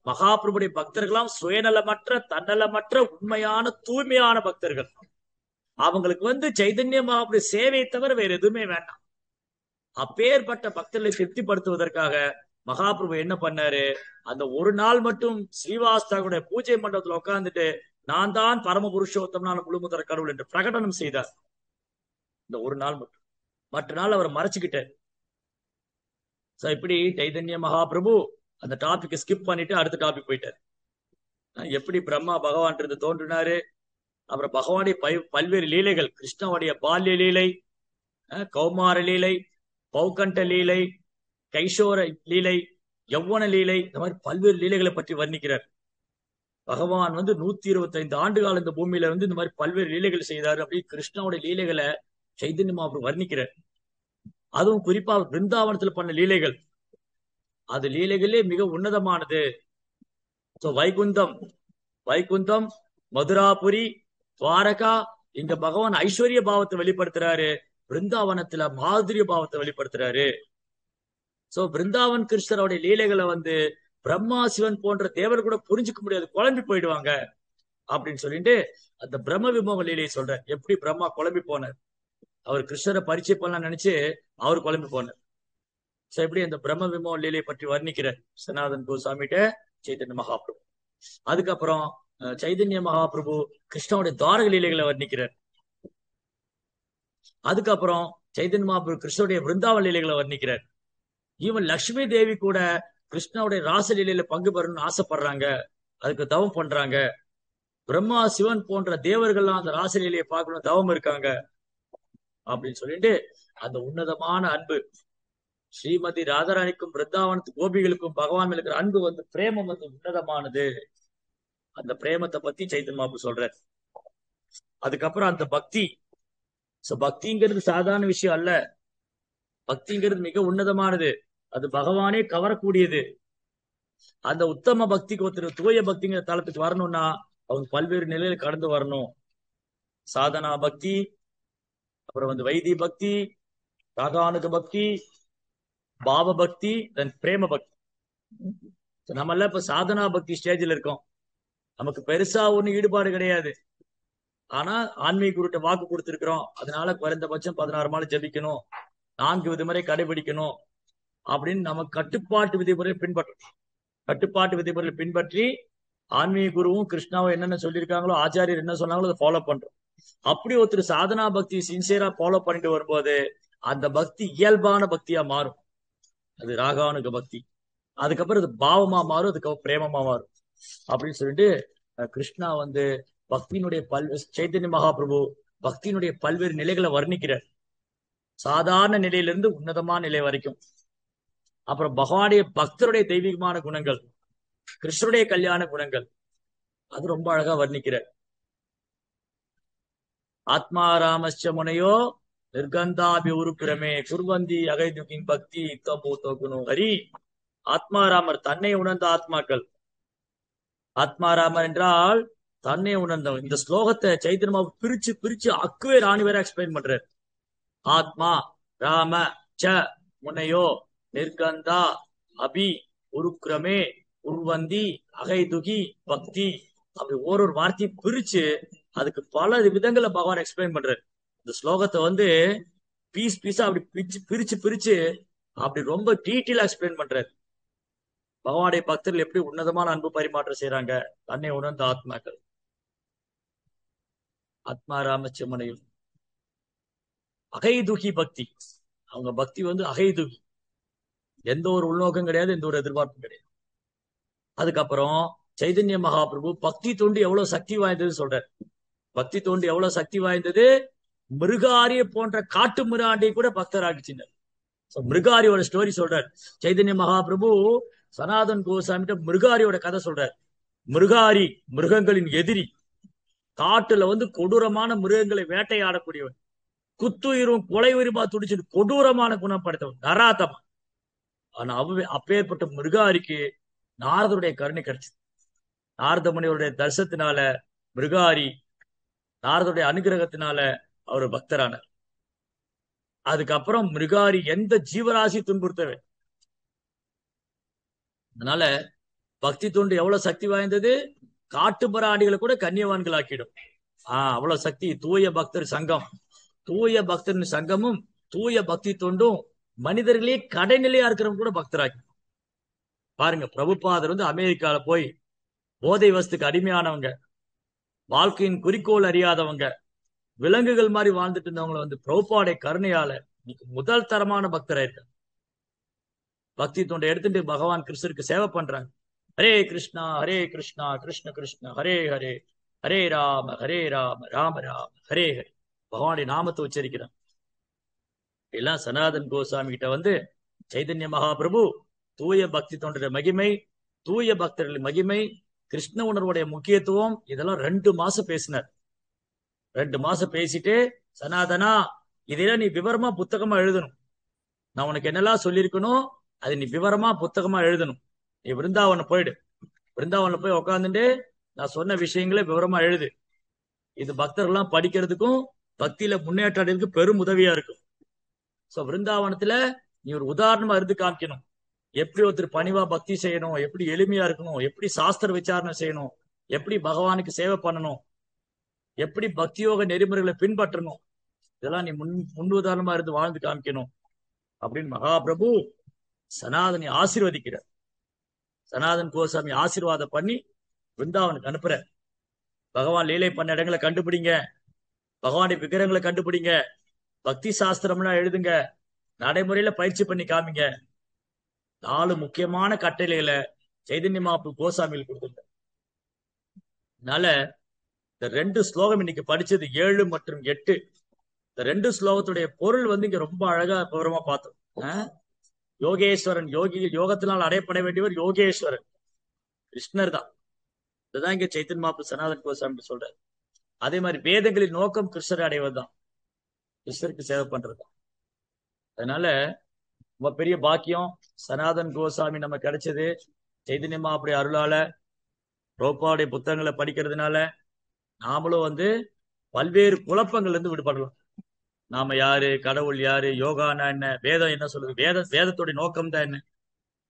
மகாபிரபுடைய பக்தர்களாம் சுயநலமற்ற, தன்னலமற்ற, உண்மையான, தூய்மையான பக்தர்கள். அவங்களுக்கு சைதன்ய மகாபிரபு சேவை தவிர வேற எதுவுமே வேண்டாம். அப்பேற்பட்ட பக்தர்களை திருப்திப்படுத்துவதற்காக மகாபிரபு என்ன பண்ணாரு, அந்த ஒரு நாள் மட்டும் ஸ்ரீவாஸ்தாவுடைய பூஜை மண்டபத்துல உட்கார்ந்துட்டு நான் தான் பரம புருஷோத்தமனான முழுமுதற் கடவுள் என்று பிரகடனம் செய்தார். இந்த ஒரு நாள் மட்டும். மற்ற நாள் அவர் மறைச்சுக்கிட்டார். சோ இப்படி சைதன்ய மகாபிரபு அந்த டாபிக் ஸ்கிப் பண்ணிட்டு அடுத்த டாபிக் போயிட்டார். எப்படி பிரம்மா பகவான் இருந்து தோன்றினாரு, அப்புறம் பகவானுடைய பல்வேறு லீலைகள், கிருஷ்ணனுடைய பால்ய லீலை, கௌமார லீலை, பௌகண்ட லீலை, கைஷோர லீலை, யௌவன லீலை, இந்த மாதிரி பல்வேறு லீலைகளை பற்றி வர்ணிக்கிறார். பகவான் 125 ஆண்டு காலம் இந்த பூமியில இந்த மாதிரி பல்வேறு லீலைகள் செய்தாரு. அப்படி கிருஷ்ணனுடைய லீலைகளை சைதன்ய மகாபிரபு வர்ணிக்கிறார். அதுவும் குறிப்பா பிருந்தாவனத்துல பண்ண லீலைகள், அது லீலைகளே மிக உன்னதமானது. வைகுந்தம், மதுராபுரி, துவாரகா, இங்க பகவான் ஐஸ்வர்ய பாவத்தை வெளிப்படுத்துறாரு, பிருந்தாவனத்துல மாதுரிய பாவத்தை வெளிப்படுத்துறாரு. சோ பிருந்தாவன் கிருஷ்ணருடைய லீலைகளை பிரம்மா சிவன் போன்ற தேவர் கூட புரிஞ்சுக்க முடியாது, குழம்பி போயிடுவாங்க அப்படின்னு சொல்லிட்டு அந்த பிரம்ம விமோக லீலையை சொல்ற. எப்படி பிரம்மா குழம்பி போனார், அவர் கிருஷ்ணரை பரிச்சயம் பண்ணலாம் நினைச்சு அவர் குழம்பி போனார். சோ எப்படி அந்த பிரம்ம விமோக லீலையை பற்றி வர்ணிக்கிறார் சனாதன் கோசாமிட்ட சைதன்ய மகாபிரபு. அதுக்கப்புறம் சைதன்ய மகாபிரபு கிருஷ்ணனுடைய துவாரக லீலைகளை வர்ணிக்கிறார். அதுக்கப்புறம் சைதன்ய மகாபிரபு கிருஷ்ணனுடைய பிருந்தாவன லீலைகளை வர்ணிக்கிறார். ஈவன் லட்சுமி தேவி கூட கிருஷ்ணனுடைய ராசலீலையில பங்கு பெறணும்னு ஆசைப்படுறாங்க, அதுக்கு தவம் பண்றாங்க. பிரம்மா சிவன் போன்ற தேவர்கள்லாம் அந்த ராசலீலையை பார்க்கணும் தவம் இருக்காங்க அப்படின்னு சொல்லிட்டு அந்த உன்னதமான அன்பு ஸ்ரீமதி ராதாராணிக்கும் பிருந்தாவனத்து கோபிகளுக்கும் பகவான் இருக்கிற அன்பு பிரேமம் உன்னதமானது. அந்த பிரேமத்தை பத்தி சைதன்ய மகாபிரபு சொல்றார். அதுக்கப்புறம் அந்த பக்தி, பக்திங்கிறது சாதாரண விஷயம் அல்ல, பக்திங்கிறது மிக உன்னதமானது, அது பகவானே கவரக்கூடியது. அந்த உத்தம பக்திக்கு ஒருத்தர் தூய பக்திங்கிற தளத்துக்கு வரணும்னா அவங்க பல்வேறு நிலையில கடந்து வரணும். சாதனா பக்தி, அப்புறம் வைதி பக்தி, ராகானுக பக்தி, பாவ பக்தி, தென் பிரேம பக்தி. நம்ம எல்லாம் இப்ப சாதனா பக்தி ஸ்டேஜ்ல இருக்கோம். நமக்கு பெருசா ஒண்ணு ஈடுபாடு கிடையாது, ஆனா ஆன்மீக குருட்ட வாக்கு கொடுத்திருக்கிறோம், அதனால குறைந்தபட்சம் 16 மாலை ஜபிக்கணும், 4 விதிமுறை கடைபிடிக்கணும் அப்படின்னு நம்ம கட்டுப்பாட்டு விதிமுறைகளை பின்பற்றி ஆன்மீக குருவும் கிருஷ்ணாவும் என்னென்ன சொல்லியிருக்காங்களோ, ஆச்சாரியர் என்ன சொன்னாங்களோ அதை ஃபாலோ பண்றோம். அப்படி ஒருத்தர் சாதனா பக்தி சின்சியரா ஃபாலோ பண்ணிட்டு வரும்போது அந்த பக்தி இயல்பான பக்தியா மாறும், அது ராகானுக பக்தி. அதுக்கப்புறம் அது பாவமா மாறும், அதுக்கப்புறம் பிரேமமா மாறும் அப்படின்னு சொல்லிட்டு கிருஷ்ணா பக்தியினுடைய சைதன்ய மகாபிரபு பக்தியினுடைய பல்வேறு நிலைகளை வர்ணிக்கிறார், சாதாரண நிலையிலிருந்து உன்னதமான நிலை வரைக்கும். அப்புறம் பகவானுடைய பக்தருடைய தெய்வீகமான குணங்கள், கிருஷ்ணருடைய கல்யாண குணங்கள், அது ரொம்ப அழகா வர்ணிக்கிறார். ஆத்மாராமஸ்ய முனையோ நிர்கந்தாபி உருப்பிரமே குர்வந்தி அகைதுகின் பக்தி தோகுனோ ஹரி. ஆத்மாராமர் தன்னை உணர்ந்த ஆத்மாக்கள். ஆத்மாராமர் என்றால் தன்னை உணர்ந்தவன். இந்த ஸ்லோகத்தை சைத்தன்ய பிரிச்சு பிரிச்சு அக்குவே ராணி வேற எக்ஸ்பிளைன் பண்றாரு. ஆத்மா ராம ச முனையோ நிர்கந்தா அபி உருக்கிரமே உர்வந்தி அகைதுகி பக்தி, அப்படி ஒரு வார்த்தையை பிரிச்சு அதுக்கு பல விதங்களை பகவான் எக்ஸ்பிளைன் பண்றாரு. இந்த ஸ்லோகத்தை பீஸா அப்படி பிரிச்சு பிரிச்சு அப்படி ரொம்ப டீட்டெயிலா எக்ஸ்பிளைன் பண்றாரு. பகவானுடைய பக்தர்கள் எப்படி உன்னதமான அன்பு பரிமாற்றம் செய்யறாங்க, தன்னை உணர்ந்த ஆத்மாக்கள். ஆத்மாராமச்சமனையும் அகைதுகி பக்தி, அவங்க பக்தி அகைதுகி, எந்த ஒரு உள்நோக்கம் கிடையாது, எந்த ஒரு எதிர்பார்ப்பும் கிடையாது. அதுக்கப்புறம் சைதன்ய மகாபிரபு பக்தி தொண்டு எவ்வளவு சக்தி வாய்ந்தது சொல்றார். பக்தி தொண்டு எவ்வளவு சக்தி வாய்ந்தது, மிருகாரிய போன்ற காட்டு மிராண்டியை கூட பக்தர் ஆகிச்சினர். மிருகாரியோட ஸ்டோரி சொல்றார் சைதன்ய மகாபிரபு. சனாதன் கோசாமிட்ட மிருகாரியோட கதை சொல்றார். மிருகாரி மிருகங்களின் எதிரி, காட்டுல கொடூரமான மிருகங்களை வேட்டையாடக்கூடியவன், குத்துயிரும் கொலை உரிமா துடிச்சு கொடூரமான குணம் படைத்தவன், நராதமா. ஆனா அப்பேற்பட்ட மிருகாரிக்கு நாரதருடைய கருணை கிடைச்சது. நாரத முனிவருடைய தரிசனத்தினால மிருகாரி நாரதருடைய அனுகிரகத்தினால அவர் பக்தரானார். அதுக்கப்புறம் மிருகாரி எந்த ஜீவராசி துன்புறுத்தவே. அதனால பக்தி தொண்டு எவ்வளவு சக்தி வாய்ந்தது, காட்டு பராடிகளை கூட கன்னியவான்கள் ஆக்கிடும். அவ்வளவு சக்தி. தூய பக்தர் சங்கம், தூய பக்தரின் சங்கமும் தூய பக்தி தொண்டும் மனிதர்களே கடைநிலையா இருக்கிறவங்க கூட பக்தராக்கி. பாருங்க, பிரபுபாதர் அமெரிக்கால போய் போதை வஸ்துக்கு அடிமையானவங்க, வாழ்க்கையின் குறிக்கோள் அறியாதவங்க, விலங்குகள் மாதிரி வாழ்ந்துட்டு இருந்தவங்களை பிரபுபாடைய கருணையால இன்னைக்கு முதல் தரமான பக்தரா இருக்க. பக்தி தொண்டை எடுத்துட்டு பகவான் கிருஷ்ணருக்கு சேவை பண்றாங்க. ஹரே கிருஷ்ணா கிருஷ்ண கிருஷ்ண ஹரே ஹரே, ஹரே ராம ராம ராம ஹரே ஹரே. பகவானுடைய நாமத்தை உச்சரிக்கிறான். எல்லாம் சனாதன் கோசாமி கிட்ட வந்து சைதன்ய மகாபிரபு தூய பக்தி தொண்டர மகிமை, தூய பக்தர்களின் மகிமை, கிருஷ்ண உணர்வுடைய முக்கியத்துவம் இதெல்லாம் 2 மாசம் பேசினார். 2 மாசம் பேசிட்டு, சனாதனா இதெல்லாம் நீ விவரமா புத்தகமா எழுதணும். நான் உனக்கு என்னெல்லாம் சொல்லியிருக்கணும் அது நீ விவரமா புத்தகமா எழுதணும். நீ விருந்தாவனம் போயிடு, விருந்தாவனம் போய் உட்காந்துட்டு நான் சொன்ன விஷயங்களை விவரமா எழுது. இது பக்தர்கள்லாம் படிக்கிறதுக்கும் பக்தியில முன்னேற்றம் அடைறதுக்கு பெரும் உதவியா இருக்கும். சோ விருந்தாவனத்துல நீ ஒரு உதாரணமா இருந்து காமிக்கணும். எப்படி ஒருத்தர் பணிவா பக்தி செய்யணும், எப்படி எளிமையா இருக்கணும், எப்படி சாஸ்திர விசாரணை செய்யணும், எப்படி பகவானுக்கு சேவை பண்ணணும், எப்படி பக்தியோக நெறிமுறைகளை பின்பற்றணும், இதெல்லாம் நீ முன் உதாரணமா இருந்து வாழ்ந்து காமிக்கணும் அப்படின்னு மகாபிரபு சனாதனை ஆசீர்வதிக்கிறார். சனாதன் கோசாமி ஆசீர்வாதம் பண்ணி விருந்தாவனுக்கு அனுப்புற. பகவான் லீலை பண்ண இடங்களை கண்டுபிடிங்க, பகவானுடைய விக்கிரகங்களை கண்டுபிடிங்க, பக்தி சாஸ்திரம்லாம் எழுதுங்க, நடைமுறையில பயிற்சி பண்ணி காமிங்க. 4 முக்கியமான கட்டளைகளை சைதன்ய மகாபிரபு கோசாமியில் கொடுத்துருக்க. அதனால இந்த 2 ஸ்லோகம் இன்னைக்கு படிச்சது 7 மற்றும் 8. இந்த 2 ஸ்லோகத்துடைய பொருள் வந்து இங்க ரொம்ப அழகா விவரமா பார்த்தோம். யோகேஸ்வரன், யோகத்தினால் அடையப்பட வேண்டியவர் யோகேஸ்வரன் கிருஷ்ணர் தான். இதுதான் இங்க சைத்தன்ய மகாபிரபு சனாதன் கோசாமி சொல்றாரு. அதே மாதிரி வேதங்களின் நோக்கம் கிருஷ்ணரை அடைவதுதான், கிருஷ்ணருக்கு சேவை பண்றதுதான். அதனால ரொம்ப பெரிய பாக்கியம் சனாதன் கோசாமி நம்ம கிடைச்சது. சைதன்ய மகாபிரபு அருளால ரோபாவுடைய புத்தகங்களை படிக்கிறதுனால நாமளும் வந்து பல்வேறு குழப்பங்கள்ல இருந்து விடுபடலாம். நாம யாரு, கடவுள் யாரு, யோகானா என்ன, வேதம் என்ன சொல்லுது, வேதத்தோட நோக்கம் தான் என்ன.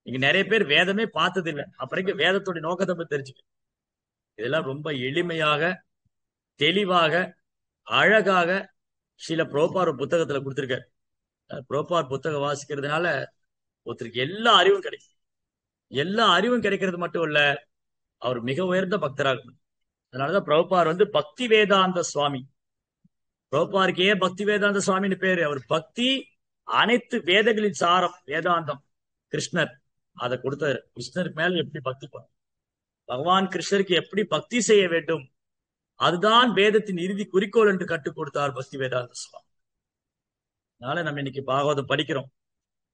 இங்க நிறைய பேர் வேதமே பார்த்தது இல்லை, அப்புறம் வேதத்தோட நோக்கத்தை பத்தி தெரிஞ்சுக்க. இதெல்லாம் ரொம்ப எளிமையாக, தெளிவாக, அழகாக ஸ்ரீல பிரபுபார் புத்தகத்துல கொடுத்திருக்காரு. பிரபுபார் புத்தகம் வாசிக்கிறதுனால ஒருத்தருக்கு எல்லா அறிவும் கிடைக்கும். எல்லா அறிவும் கிடைக்கிறது மட்டும் இல்ல, அவர் மிக உயர்ந்த பக்தராக. அதனாலதான் பிரபுபார் வந்து பக்தி வேதாந்த சுவாமி. பிரபுபாருக்கு ஏன் பக்தி வேதாந்த சுவாமின்னு பேரு? அவர் பக்தி அனைத்து வேதங்களின் சாரம் வேதாந்தம் கிருஷ்ணர் அதை கொடுத்தாரு. கிருஷ்ணருக்கு மேல எப்படி பக்தி பண்ண, பகவான் கிருஷ்ணருக்கு எப்படி பக்தி செய்ய வேண்டும், அதுதான் வேதத்தின் இறுதி குறிக்கோள் என்று கற்றுக் கொடுத்தார் பக்தி வேதாந்த சுவாமி. அதனால நம்ம இன்னைக்கு பாகவதம் படிக்கிறோம்.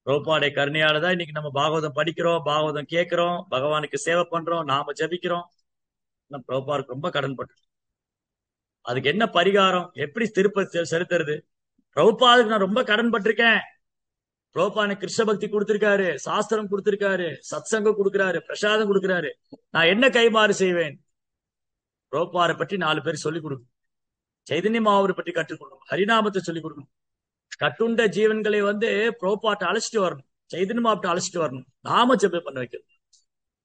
பிரபுபாடைய கருணையால தான் இன்னைக்கு நம்ம பாகவதம் படிக்கிறோம், பாகவதம் கேட்கிறோம், பகவானுக்கு சேவை பண்றோம், நாம ஜபிக்கிறோம். பிரபுபாருக்கு ரொம்ப கடன்பட்டு. அதுக்கு என்ன பரிகாரம், எப்படி திருப்ப செலுத்துறது? பிரபுபாதுக்கு நான் ரொம்ப கடன் பட்டிருக்கேன். பிரபுபான கிருஷ்ண பக்தி கொடுத்திருக்காரு, சாஸ்திரம் கொடுத்திருக்காரு, சத்சங்கம் கொடுக்கிறாரு, பிரசாதம் கொடுக்கிறாரு. நான் என்ன கைமாறு செய்வேன்? பிரபுபாரை பற்றி 4 பேர் சொல்லிக் கொடுக்கணும். சைதன்ய மகாபிரபுவை பற்றி கற்றுக் கொடுக்கணும். ஹரிநாமத்தை சொல்லிக் கொடுக்கணும். கட்டுண்ட ஜீவன்களை வந்து பிரபுபாட்டை அழைச்சிட்டு வரணும், சைதன்ய மகாபிரபுவை அழைச்சிட்டு வரணும், நாம ஜெபம் பண்ண வைக்கணும்.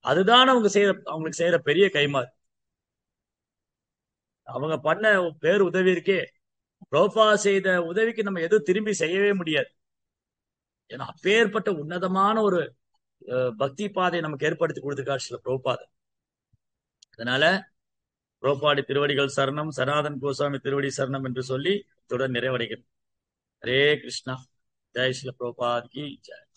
அதுதான் அவங்களுக்கு செய்யற பெரிய கைமாறு. அவங்க பண்ண பேர் உதவி இருக்கே, பிரபுபா செய்த உதவிக்கு நம்ம எதுவும் திரும்பி செய்யவே முடியாது. ஏன்னா அப்பேற்பட்ட உன்னதமான ஒரு பக்தி பாதை நமக்கு ஏற்படுத்தி கொடுத்திருக்காரு சில பிரபுபாத. அதனால பிரபுபாடி திருவடிகள் சரணம், சனாதன் கோசாமி திருவடி சரணம் என்று சொல்லி தொடர் நிறைவடைகிறது. ஹரே கிருஷ்ணா. ஜெய் ஸ்ரீல பிரபுபாத் கி ஜெய்.